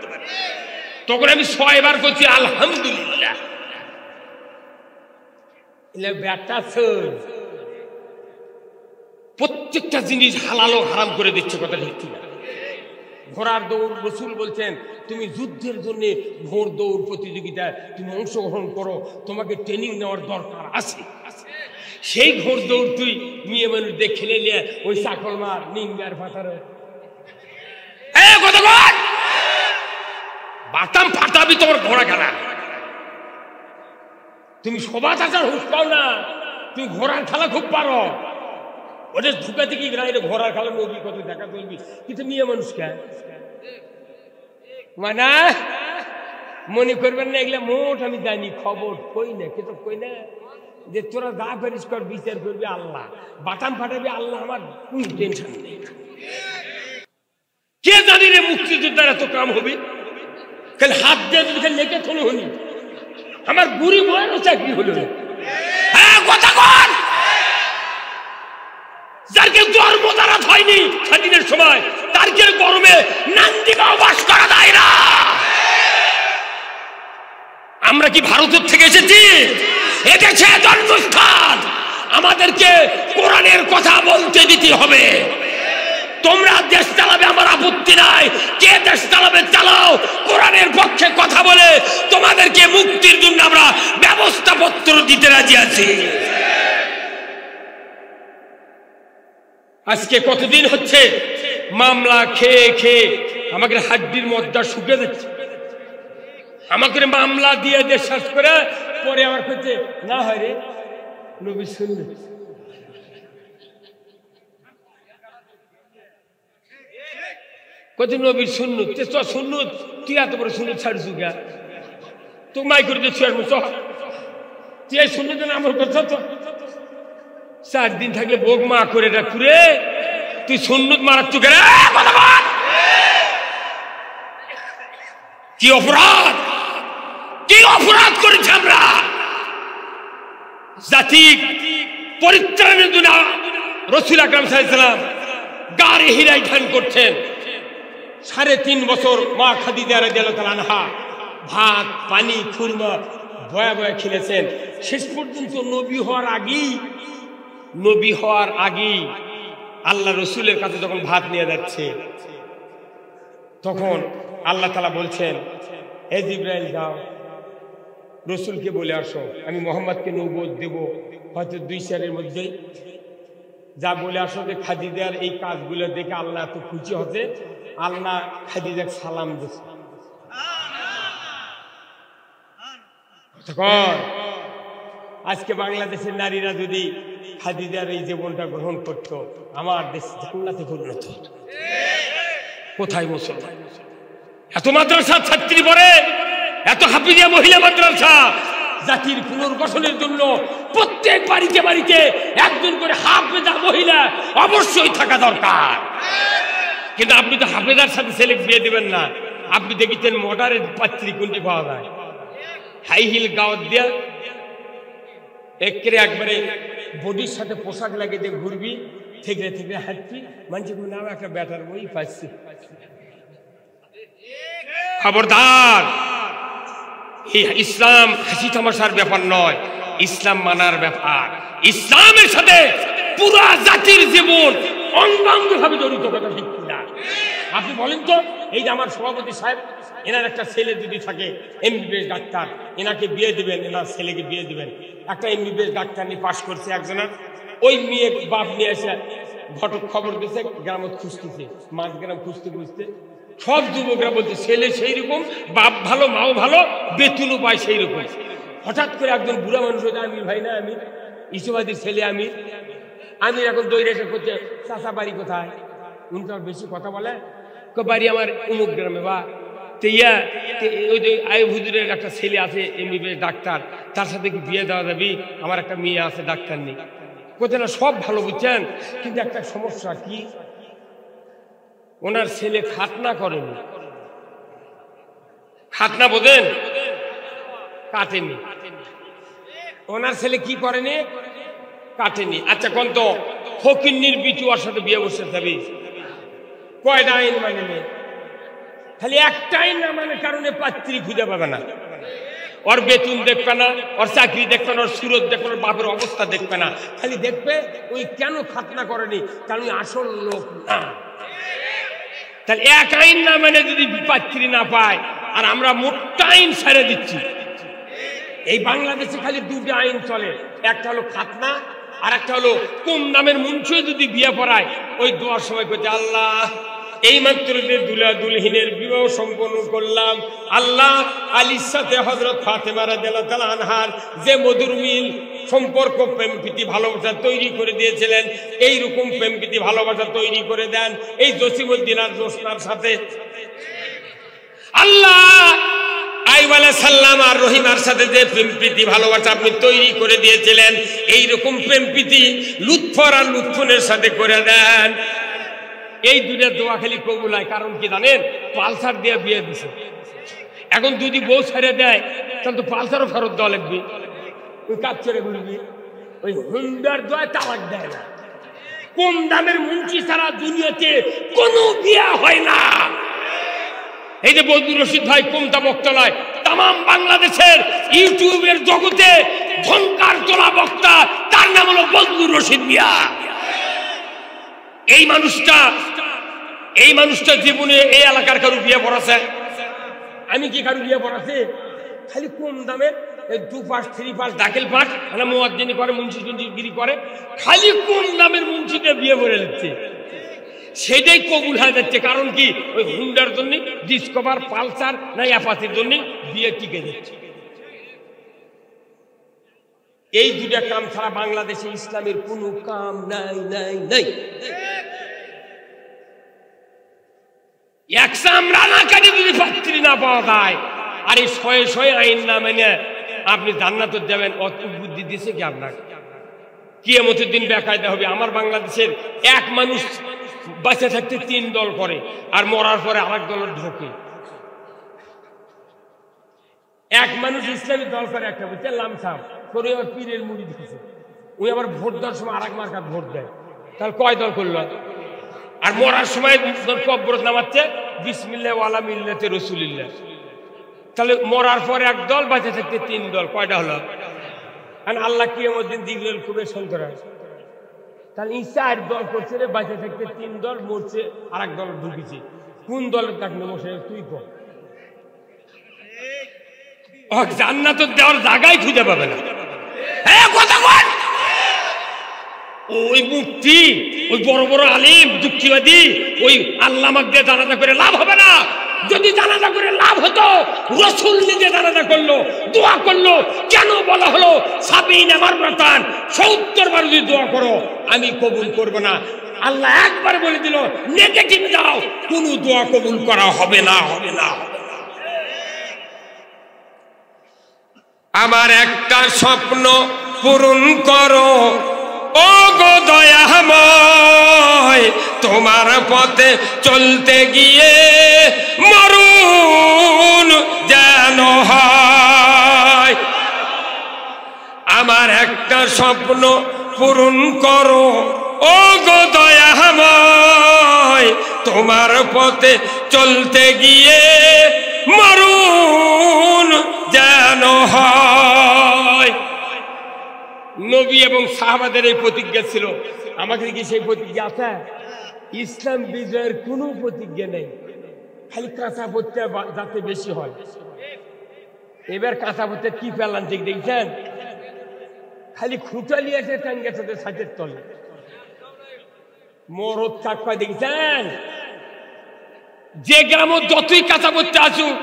তখন আমি 6 বার করছি আলহামদুলিল্লাহ। প্রত্যেকটা জিনিস হালাল ও হারাম করে দিচ্ছে, কথা ঠিক না? ঘোড়ার দৌড়, রসুল বলছেন তুমি যুদ্ধের জন্য ঘোড় দৌড় প্রতিযোগিতায় তুমি অংশগ্রহণ করো, তোমাকে ট্রেনিং নেওয়ার দরকার আছে। সেই ঘোড় দৌড় তুই মেয়ে মানুষ দিয়ে খেলে নিয়ে ওই চাকল মার নিঙ্গার ফাটারে বাতাম ফাটাবি তোমার ঘোড়া খেলা। তুমি শোভা চাচার হুশ পাও না, তুমি ঘোড়ার খেলা খুব পারো। ওদের ঢুকা থেকে ঘোড়ার খেলা নবী কত দেখা চলবি, কিন্তু মেয়ে মানুষ কে মানে মনে করবেন না এগুলা মোট আমি জানি, খবর কই না, কিন্তু কই না যে তোরা যা পারিস কর, বিচার করবি আল্লাহ, বাটাম ফাটাবি আল্লাহ, আমার কোন টেনশন নেই। কে জানি রে মুক্তিযোদ্ধার এত কাম হবে, খালি হাত দিয়ে যদি খালি লেগে থলো হনি, আমার বুড়ি বয়েরও চাকরি হলো না। হ্যাঁ কথা কর, যারকে জন্ম দ্বারা হয়নি স্বাধীনের সময়, তারকে গরমে নান্দিগাঁও বাস করা যায় না। আমরা কি ভারতের থেকে এসেছি? এদেশে জন্মস্থান, আমাদেরকে কোরআনের কথা বলতে দিতে হবে। তোমরা দেশ চালাবে আমার আপত্তি নাই, কে দেশ চালাবে চালাও, কোরআনের পক্ষে কথা বলে তোমাদেরকে মুক্তির জন্য আমরা ব্যবস্থাপত্র দিতে রাজি আছি। আজকে কতদিন হচ্ছে মামলা খেয়ে খেয়ে আমাকে হাড্ডির মধ্যে শুকে যাচ্ছে। আমাকে মামলা দিয়ে দিয়ে শেষ করে পরে আমার কাছে না হয় রে নবী শুনবে, কত নবীর সুন্নত, সুন্নত তুই এত বড় সুন্নত ছাড়ছু গা, তো মাই করে দিচ্ছি আর তুই এই সুন্নত আমার কথা তো 4 দিন থাকলে বোক মা করে রাখু রে, তুই সুন্নত মারাচ্ছু কে? কি অপরাধ, কি অপরাধ করেছি আমরা? জাতি পরিত্রাণের জন্য রাসূল আকরাম সাল্লাল্লাহু আলাইহি ওয়াসাল্লাম গাড়ি হিরাই ধান করছেন। 3.5 বছর মা খাদিজা রাদিয়াল্লাহু তাআলা আনহা ভাত পানি খুরমা বয়া বয়া খেলেছেন। শেষ পর্যন্ত নবী হওয়ার আগেই আল্লাহ রসুলের কাছে যখন ভাত নিয়ে যাচ্ছে, তখন আল্লাহ তাআলা বলছেন, হে জিবরাইল যাও রসুলকে বলে আসো, আমি মোহাম্মদকে নবুয়ত দেব হয়তো 2-4 মধ্যেই, যা বলে আসো যে খাদিজার এই কাজগুলো দেখে আল্লাহ এত খুশি হতে, আল্লাহ খাদিজাকে সালাম দিচ্ছে। আজকে বাংলাদেশের নারীরা যদি খাদিজার এই জীবনটা গ্রহণ করত, আমার দেশ জান্নাতে পরিণত হতো। কোথায় মুসলমান? এত মাদ্রাসা ছাত্রী পড়ে, এত হাফিজিয়া মহিলা মাদ্রাসা, জাতির পুনর্গঠনের জন্য প্রত্যেক বাড়িতে বাড়িতে একজন করে হাফেজা মহিলা অবশ্যই থাকা দরকার। কিন্তু আপনি তো হাফেজার সাথে ছেলে বিয়ে দিবেন না। আপনি দেখেছেন মডারের পাত্রী কোনটি পাওয়া যায়, হাই হিল গাওয়াত দিয়া একবারে বডির সাথে পোশাক লাগিয়ে দিয়ে ঘুরবি, থেকে থেকে হাঁটবি, মানুষ নাম একটা ব্যাটার বই পাচ্ছি। খবরদার, এই ইসলাম হাসি তামাশার ব্যাপার নয়, ইসলাম মানার ব্যাপার। ইসলামের সাথে পুরা জাতির জীবন অঙ্গাঙ্গভাবে জড়িত, কথা ঠিক না? আপনি বলেন তো, এই যে আমার সভাপতি সাহেব, এনার একটা ছেলে যদি থাকে এমবিবিএস ডাক্তার, এনাকে বিয়ে দিবেন, এনার ছেলেকে বিয়ে দিবেন। একটা এমবিবিএস ডাক্তার নিয়ে পাশ করছে একজনের, ওই মেয়ে বাপ নিয়ে এসে ঘটক খবর দিচ্ছে, গ্রামত খুঁজতেছে, 5 গ্রাম খুঁজতে খুঁজতে সব যুবকরা বলছে ছেলে সেই রকম, বাপ ভালো, মাও ভালো, বেতনও পায় সেই রকম। হঠাৎ করে একজন বুড়া মানুষ হচ্ছে, আমি ভাই না, আমি ইসুবাদীর ছেলে, আমি এখন দৌড়ে এসে করছে, চাচা বাড়ি কোথায়? উনি তো বেশি কথা বলে, বাড়ি আমার অমুক গ্রামে। বা ওই যে আয়ুব হুজুরের একটা ছেলে আছে এমবিবিএস ডাক্তার, তার সাথে কি বিয়ে দেওয়া যাবে? আমার একটা মেয়ে আছে ডাক্তার নেই। কোথায় না সব ভালো বুঝছেন, কিন্তু একটা সমস্যা কি, ওনার ছেলে খাতনা করেনি। খাতনা বোঝেন? কাটেনি। ওনার ছেলে কি করেনি? কাটেনি। আচ্ছা কোন তো ফকিন্নির বিচু ওর সাথে বিয়ে বসে যাবি? কয়টা আইন মানে নে? খালি একটা আইন না মানে কারণে পাত্রী খুঁজে পাবে না। ওর বেতন দেখবে না, ওর চাকরি দেখবে না, ওর সুরত দেখবে না, বাপের অবস্থা দেখবে না, খালি দেখবে ওই কেন খাতনা করেনি, কারণ আসল লোক না। তাহলে এক আইন না মানে যদি পাত্রী না পায়, আর আমরা মোটা আইন ছেড়ে দিচ্ছি। এই বাংলাদেশে খালি দুটো আইন চলে, একটা হলো খাতনা আর একটা হলো কম দামের মুন্সিও যদি বিয়ে পড়ায় ওই দোয়ার সময় করতে, আল্লাহ এই মাত্র যে দুলা দুলহিনের বিবাহ সম্পন্ন করলাম, আল্লাহ আলীর সাথে হযরত ফাতেমা রাদিয়াল্লাহু তাআলা আনহার যে মধুর মিল সম্পর্ক, প্রেম প্রীতি ভালোবাসা তৈরি করে দিয়েছিলেন, এই রকম প্রেম প্রীতি ভালোবাসা তৈরি করে দেন এই জসিমউদ্দিন আর জোসনার সাথে। আল্লাহ আইয়ুব আলাইহিস সালাম আর রহিমার সাথে যে প্রেম প্রীতি ভালোবাসা আপনি তৈরি করে দিয়েছিলেন, এই রকম প্রেম প্রীতি লুৎফর আর লুৎফুনের সাথে করে দেন। এই দুটো দোয়া খালি কবুল হয়, কারণ কি জানেন? পালসার দিয়ে বিয়ে দিছে। এখন যদি বউ ছেড়ে দেয় তাহলে তো পালসারও ফেরত দেওয়া লাগবে, ওই কাজ ছেড়ে ঘুরবি। ওই হুন্ডার দোয়া তালাক দেয় না। কম দামের মুন্সি ছাড়া দুনিয়াতে কোনো বিয়ে হয় না। এই যে বজলুর রশিদ ভাই কোমটা বক্তলায়, তাম বাংলাদেশের ইউটিউবের জগতে ঝংকার তোলা বক্তা, তার নাম হলো বজলুর রশিদ মিয়া। এই মানুষটা জীবনে এই এলাকার কারু বিয়ে পড়াছে? আমি কি কারু বিয়ে পড়াছে? খালি কম দামের 2 পাস 3 পাস দাখিল পাস মুয়াজ্জিনি করে, মুন্সি টুন্সিগিরি করে, খালি কম দামের মুন্সিতে বিয়ে করে দিচ্ছে। সেটাই কবুল হয়ে যাচ্ছে। কারণ কি? ওই হুন্ডার জন্য, ডিসকভার পালসার না অ্যাপাচির জন্য বিয়ে টিকে যাচ্ছে। এই দুটা কাম ছাড়া বাংলাদেশে ইসলামের কোনো কাম নাই নাই নাই। একসাম রানা কাটে যদি পাত্রী না পাওয়া যায়, আর এই শয়ে শয়ে আইন না মেনে আপনি জান্নাতে যাবেন, অত বুদ্ধি দিছে কি আপনাকে? কিয়ামতের দিন বেকায়দা হবে। আমার বাংলাদেশের এক মানুষ বাঁচে থাকতে 3 দল করে, আর মরার পরে আরেক দলের ঢোকে। এক মানুষ ইসলামী দল করে একটা, বুঝছে লামসাম করে, আবার পীরের মুড়ি দিচ্ছে। ওই আবার ভোট দেওয়ার সময় আরেক মার্কার ভোট দেয়। তাহলে কয় দল করলো? আর মরার সময় কবরত নামাচ্ছে বিসমিল্লাহ ওয়ালা মিল্লাতে রাসূলিল্লাহ। তাহলে মরার পরে এক দল, বাঁচে থাকতে 3 দল, কয়টা হলো? আর আল্লাহ কিয়ামতের দিন জিবরাইল খুবই সন্তরা, তাহলে এই 4 দল করছে রে, বাঁচে থাকতে 3 দল, মরছে আরেক দল ঢুকেছে। কোন দলের কাটলো মশে তুই কর? জান্নাত দেওয়ার জায়গায় খুঁজে পাবে না। ওই মুফতি, ওই বড় বড় আলিম, যুক্তিবাদী, ওই আল্লামাক দিয়ে জানাজা করে লাভ হবে না। যদি জানাজা করে লাভ হতো, রাসূল নিজে জানাজা করলো, দোয়া করলো। কেন বলা হলো 70 মাররাতান, 70 বার যদি দোয়া করো আমি কবুল করব না? আল্লাহ একবার বলে দিল নেগেটিভ দাও, কোনো দোয়া কবুল করা হবে না, হবে না। আমার একটা স্বপ্ন পূরণ করো ও গো দয়াময়, তোমার পথে চলতে গিয়ে মরণ যেন হয়। আমার একটা স্বপ্ন পূরণ করো ও গো দয়াময়, তোমার পথে চলতে গিয়ে মরণ যেন হয়। নবী এবং সাহাবাদের এই প্রতিজ্ঞা ছিল। আমাদের কি সেই প্রতিজ্ঞা আছে? ইসলাম বিজয়ের কোনো প্রতিজ্ঞা নেই, খালি কাঁচা পড়তে যাতে বেশি হয়। এবার কাঁচা পড়তে কি পেলাম ঠিক দেখছেন? খালি খুঁটালি আছে টাঙ্গের সাথে ছাদের তলে, মরদ কাক পায় দেখছেন? যে গ্রামে যতই কাঁচা পড়তে আসুক,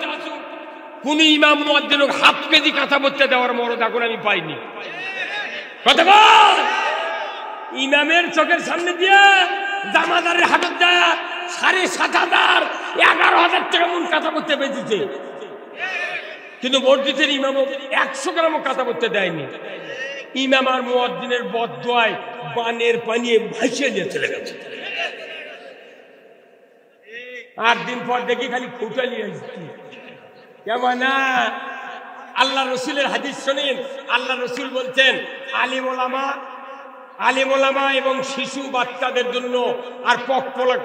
কোন ইমাম মুয়াজ্জিন হাফ কেজি কাঁচা পড়তে দেওয়ার মরদ এখন আমি পাইনি। কথা বল। ইমামের চোখের সামনে দিয়ে জামাদারের হাটত দেয় 7,500 11,000 টাকা মন কাঁচা পড়তে বেঁচেছে, কিন্তু মসজিদের ইমাম 100 গ্রামও কাঁচা পড়তে দেয়নি। ইমাম আর মুয়াজ্জিনের বদদোয়ায় বানের পানি ভাসিয়ে নিয়ে চলে গেছে। 8 দিন পর দেখি খালি খুঁটালি আসছি। কেমন না? আল্লাহ রসুলের হাদিস শোনেন। আল্লাহ রসুল বলছেন আলিম ওলামা এবং শিশু বাচ্চাদের জন্য আর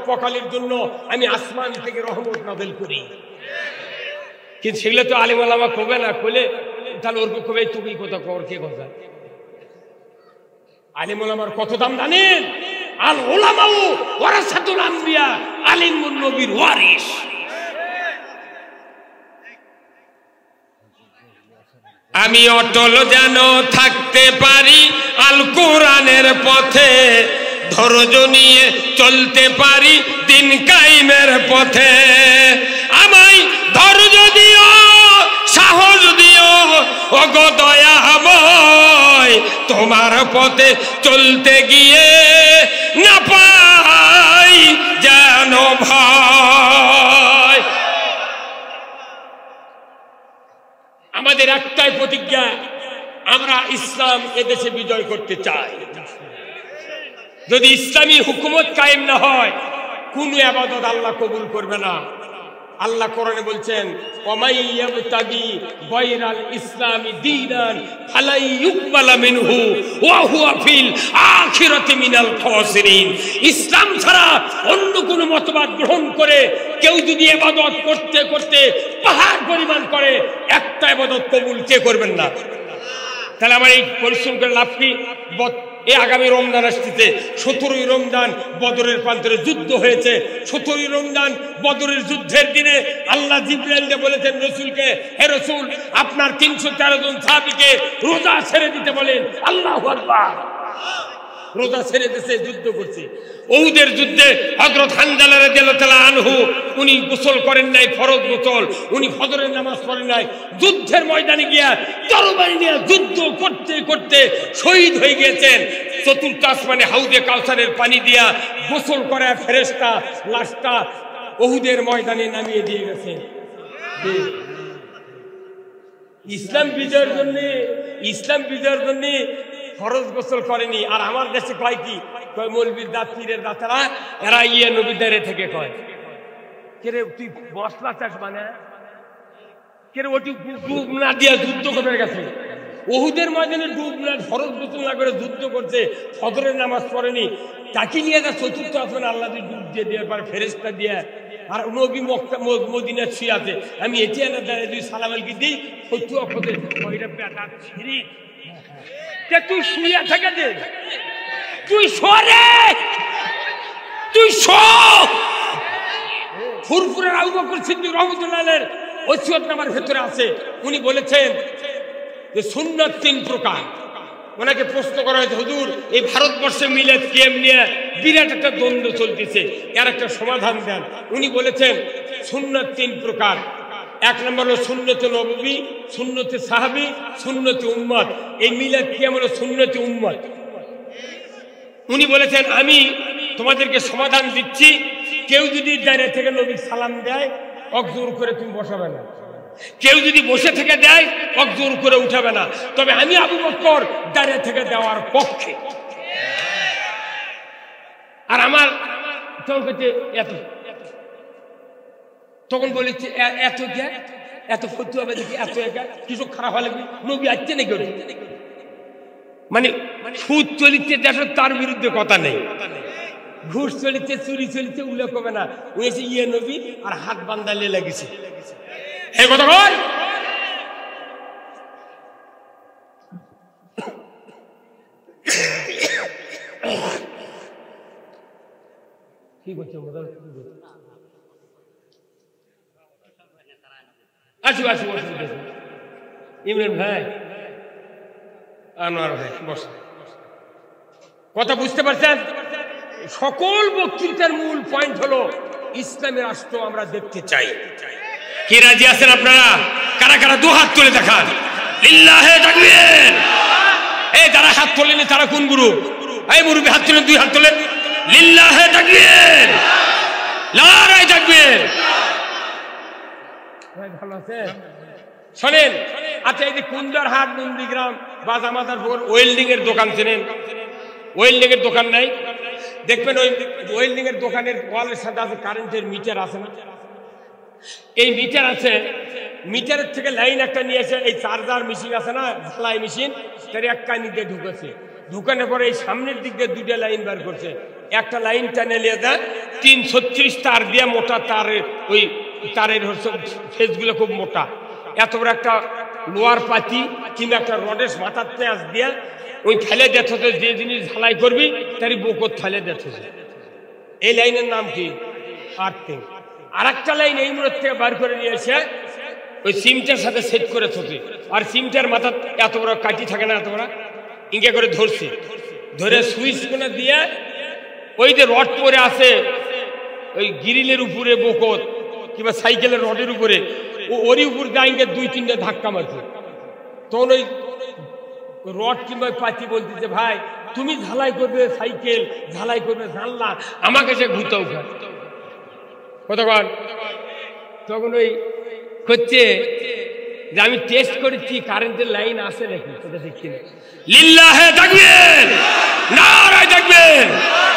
পকালির জন্য আমি আসমান থেকে রহমত নাযিল করি। কিন্তু সেগুলো তো আলিম ওলামা কবে না, কইলে তাহলে ওর কবে তুমি কথা কর কে কথা। আলিম ওলামার কত দাম জানেন? আল ওলামাউ ওয়ারাসাতুল আম্বিয়া, আলিমুন নবীর ওয়ারিস। আমি অটল যেন থাকতে পারি আল কোরআনের পথে, ধৈর্য নিয়ে চলতে পারি দিন কায়েমের পথে। আমায় ধৈর্য দিও, সাহস দিও ওগো দয়াময়, তোমার পথে চলতে গিয়ে না পাই যেন ভয়। আমাদের একটাই প্রতিজ্ঞা, আমরা ইসলাম এদেশে বিজয় করতে চাই। যদি ইসলামী হুকুমত কায়েম না হয়, কোন ইবাদত আল্লাহ কবুল করবে না। আল্লাহ কোরআনে বলছেন, ওয়ামাই ইয়াবতাগি গায়রাল ইসলামি দীনান ফালাই ইউকবালা মিনহু ওয়া হুয়া ফিল আখিরাতি মিনাল খাসিরিন। ইসলাম ছাড়া অন্য কোন মতবাদ গ্রহণ করে কেউ যদি ইবাদত করতে করতে পাহাড় পরিমাণ করে, একটা ইবাদত কবুল কে করবেন না? তাহলে আমার এই পরিশ্রম করে লাভ কি? এই আগামী রমজান আসতেছে, 17ই রমজান বদরের প্রান্তরে যুদ্ধ হয়েছে। 17ই রমজান বদরের যুদ্ধের দিনে আল্লাহ জিবরাইলকে বলেছেন রসুলকে, হে রসুল আপনার 313 জন সাহাবীকে রোজা ছেড়ে দিতে বলেন। আল্লাহু আকবার। রোজা ছেড়ে দিয়েছে, যুদ্ধ করছে। উহুদের যুদ্ধে হযরত হানজালা রাদিয়াল্লাহু তাআলা আনহু উনি গোসল করেন নাই, ফরজ গোসল, উনি ফজরের নামাজ পড়েন নাই। যুদ্ধের ময়দানে গিয়া তরবারি নিয়ে যুদ্ধ করতে করতে শহীদ হয়ে গিয়েছেন। চতুর্থ আসমানে হাউজে কাউসারের পানি দিয়া গোসল করে ফেরেশতা লাশটা উহুদের ময়দানে নামিয়ে দিয়ে গেছে। ইসলাম বিজয়ের জন্য ফরজ গোসল করেনি। আর আমার দেশে কয় কি, কয় মৌলবীর দাঁত পীরের দাঁতারা এরা নবীদারে থেকে কয় কেরে তুই মশলা চাষ মানে কেরে ওটি ডুব না দিয়া যুদ্ধ করে গেছে। উহুদের ময়দানে ডুব না, ফরজ গোসল না করে যুদ্ধ করছে, ফজরের নামাজ পড়েনি। তাকে নিয়ে যা চতুর্থ আসমানে আল্লাহ ডুব দিয়ে দেওয়ার পর ফেরেশতা দিয়ে আর নবী মক্কা মদিনায় শুয়ে আছে। আমি এটি এনে দাঁড়িয়ে দুই সালাম আলকি দিই, সত্যি অপদে ওইটা পেটা ছিঁড়ি তুই শুয়ে থাকে যে তুই সরে তুই ফুরফুরের আবু বকর সিদ্দিক রাহমাতুল্লাহের ওসিয়তনামার ভেতরে আছে। উনি বলেছেন যে সুন্নাত 3 প্রকার। ওনাকে প্রশ্ন করা হয়েছে, হুজুর এই ভারতবর্ষে মিলাদ কিয়াম নিয়ে বিরাট একটা দ্বন্দ্ব চলতেছে, এর একটা সমাধান দেন। উনি বলেছেন সুন্নাত 3 প্রকার। 1 নম্বর হলো সুন্নতে নববী, সুন্নতে সাহাবী, সুন্নতে উম্মত। এই মিলাদ কিয়াম হলো সুন্নতে উম্মত। উনি বলেছেন আমি তোমাদেরকে সমাধান দিচ্ছি, কেউ যদি দাঁড়িয়ে থেকে নবীর সালাম দেয় অকজোর করে তুমি বসাবে না, কেউ যদি বসে থেকে দেয় অকজোর করে উঠাবে না। তবে আমি আবু বকর দাঁড়িয়ে থেকে দেওয়ার পক্ষে। আর আমার তখন বলেছে এত কে এত ফতোয়া হবে দেখি, এত একা কিছু খারাপ হলে নবী আসছে নাকি? মানে সুদ চলিতে দেশ তার বিরুদ্ধে কথা নেই, ঘুষ চলিতে চুরি চলিতে উল্লেখ হবে না। উনি নবী আর হাত বান্ধালে লেগেছে এই কথা বল। কি করছে ইমরান ভাই, আনোয়ার ভাই বস, কথা বুঝতে পারছেন? সকল বক্তৃতার মূল পয়েন্ট হলো ইসলামী রাষ্ট্র আমরা দেখতে চাই। কি রাজি আছেন আপনারা? কারা কারা 2 হাত তুলে দেখান। লিল্লাহে তাকবীর। এই যারা হাত তোলেনি তারা কোন গ্রুপ? এই মুরব্বি হাত তুলেন, 2 হাত তোলেন। লিল্লাহে তাকবীর, নারায়ে তাকবীর। ভাই ভালো আছে? শোনেন, আচ্ছা এই যে কুন্দারহাট নন্দীগ্রাম বা জামাদারপুর ওয়েল্ডিং এর দোকান চেনেন? ওয়েল্ডিং এর দোকান নাই? দেখবেন ওই ওয়েল্ডিং এর দোকানের ওয়ালের সাথে আছে কারেন্টের মিটার আছে না? এই মিটার আছে, মিটারের থেকে লাইন একটা নিয়ে এসে এই চার্জার মেশিন আছে না, ঝালাই মেশিন, তার এক কানি দিয়ে ঢুকেছে। ঢুকানোর পরে এই সামনের দিক দিয়ে দুইটা লাইন বার করছে। একটা লাইন টানে নিয়ে দেয় 336 তার দিয়ে, মোটা তারের, ওই তারের হচ্ছে ফেসগুলো খুব মোটা, এত বড় একটা লোয়ার পাতি কিংবা একটা রডের মাথার পেঁয়াজ দিয়ে ওই ফেলে দেখতে, যে জিনিস ঝালাই করবি তারই বোকর ফেলে দেখতে। এই লাইনের নাম কি? আর্থিং। আর একটা লাইন এই মুহূর্ত থেকে বার করে নিয়ে এসে ওই সিমটার সাথে সেট করে থাকে। আর সিমটার মাথা এত বড় কাটি থাকে না, এত বড় ইঙ্গে করে ধরছে, ধরে সুইচ কোনা দিয়ে ওই যে রড পরে আছে ওই গ্রিলের উপরে বোকর কিংবা সাইকেলের রডের উপরে, ওরই উপর গাইকে 2-3টা ধাক্কা মারছে। তখন ওই রড কিংবা পাতি বলতেছে, ভাই তুমি ঝালাই করবে সাইকেল, ঝালাই করবে জানলা, আমাকে সে ঘুরতেও খায় কতক্ষণ। তখন ওই হচ্ছে যে আমি টেস্ট করেছি কারেন্টের লাইন আছে নাকি, সেটা দেখছি না। লিল্লাহে তাকবীর, নারায়ে তাকবীর।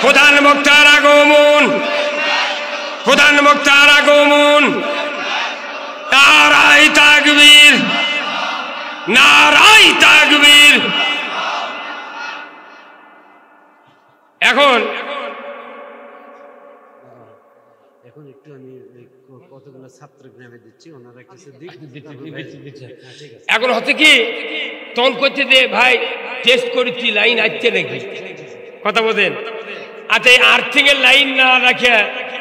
প্রধান বক্তার আগমন, প্রধান বক্তার আগমন, নারায়ে তাকবীর, নারায়ে তাকবীর। এখন একটু আমি কতগুলো ছাত্র গ্রামে দিচ্ছি, ওনারা কিছু দিচ্ছে। এখন হচ্ছে কি, তখন করছে যে ভাই টেস্ট করেছি লাইন আসছে নাকি, কথা বলেন। আচ্ছা এই আর্থিং এর লাইন না রাখে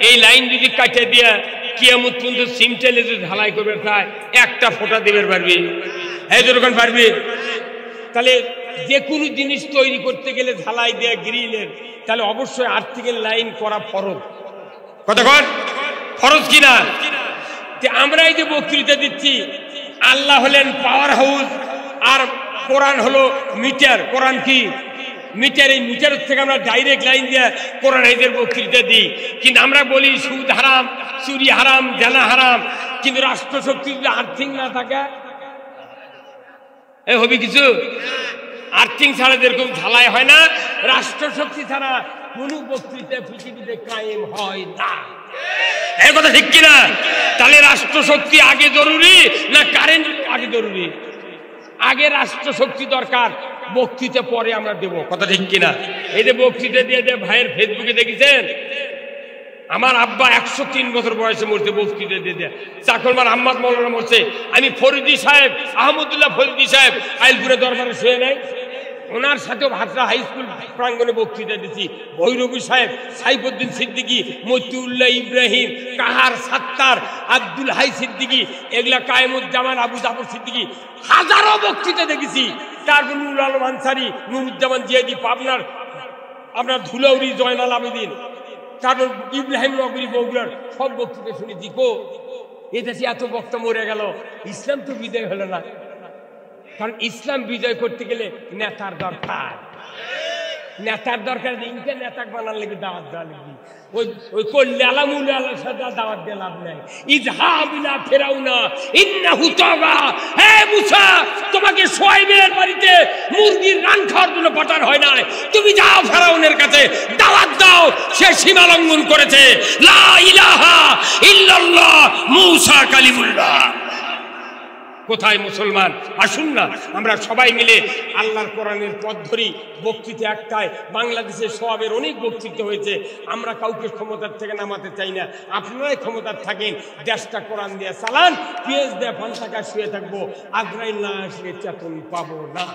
এই লাইন যদি কাটে দিয়ে কিয়ামত পর্যন্ত সিমটেলে যদি ঢালাই করবে তাই একটা ফোঁটা দিবে পারবি? এই যখন পারবি, তাহলে যে কোনো জিনিস তৈরি করতে গেলে ঝালাই দেয়া গ্রিলের, তাহলে অবশ্যই আর্থিং এর লাইন করা ফরজ। কতক্ষণ ফরজ কিনা? আমরা এই যে বক্তৃতা দিচ্ছি, আল্লাহ হলেন পাওয়ার হাউস আর কোরআন হলো মিটার। কোরআন কি? মিটার। এই মিটারের থেকে আমরা ডাইরেক্ট লাইন দিয়ে কোরআন হাইজের বক্তৃতা দিই, কিন্তু আমরা বলি সুদ হারাম, চুরি হারাম, জানা হারাম, কিন্তু রাষ্ট্রশক্তি যদি আর্থিং না থাকে এ হবে কিছু? আর্থিং ছাড়া যেরকম ঝালাই হয় না, রাষ্ট্রশক্তি ছাড়া কোন বক্তৃতা পৃথিবীতে কায়েম হয় না। এই কথা ঠিক কিনা? তাহলে রাষ্ট্রশক্তি আগে জরুরি না কারেন্ট আগে জরুরি? আগে রাষ্ট্রশক্তি দরকার, বক্তৃতা পরে আমরা দেব, কথা ঠিক কিনা? এই যে বক্তৃতা দিয়ে যে ভাইয়ের ফেসবুকে দেখেছেন, আমার আব্বা 103 বছর বয়সে মরছে বক্তৃতা দিয়ে দেয়। চাকরমার আহমদ মৌলানা মরছে। আমি ফরিদি সাহেব, আহমদুল্লাহ ফরিদি সাহেব আইলপুরে দরবারে শুয়ে নাই, ওনার সাথেও ভাটরা হাই স্কুল প্রাঙ্গণে বক্তৃতা দিচ্ছি। ভৈরবী সাহেব, সাইফুদ্দিন সিদ্দিকী, মতিউল্লাহ ইব্রাহিম, কাহার সাত্তার, আব্দুল হাই সিদ্দিকী, এগুলা কায়েমুজ্জামান, আবু জাফর সিদ্দিকী, হাজারো বক্তৃতা দেখেছি। তারপর নুরুল আলম আনসারি, নুরুজ্জামান জিয়াদি পাবনার, আপনার ধুলাউরি, জয়নাল আবেদিন, তারপর ইব্রাহিম নগরী, বগুড়ার সব বক্তৃতা শুনেছি। কো এ দেশে এত বক্তা মরে গেল, ইসলাম তো বিজয় হলো না। কারণ ইসলাম বিজয় করতে গেলে নেতার দরকার, নেতার দরকার। ইনকে নেতা বানার লেগে দাওয়াত দেওয়া লাগবে। ওই করলে আলামুল আল্লাহ সাথে দাওয়াত দিয়ে লাভ নাই। ইজহাবিলা ফেরাউনা ইন্নাহু তাগা, হে মুসা তোমাকে শুআয়বের বাড়িতে মুরগির রান খাওয়ার জন্য পাঠানো হয় না, তুমি যাও ফেরাউনের কাছে দাওয়াত দাও, সে সীমা লঙ্ঘন করেছে। লা ইলাহা ইল্লাল্লাহ মুসা কালিমুল্লাহ। কোথায় মুসলমান? আসুন না আমরা সবাই মিলে আল্লাহর কোরআনের পথ ধরি। বক্তৃতা একটাই, বাংলাদেশে সওয়াবের অনেক বক্তৃতা হয়েছে। আমরা কাউকে ক্ষমতার থেকে নামাতে চাই না, আপনারাই ক্ষমতার থাকেন, দেশটা কোরআন দিয়ে চালান। পেঁয়াজ দিয়ে 5 টাকা শুয়ে থাকবো, আজরাইল না আসলে চেতন পাবো না।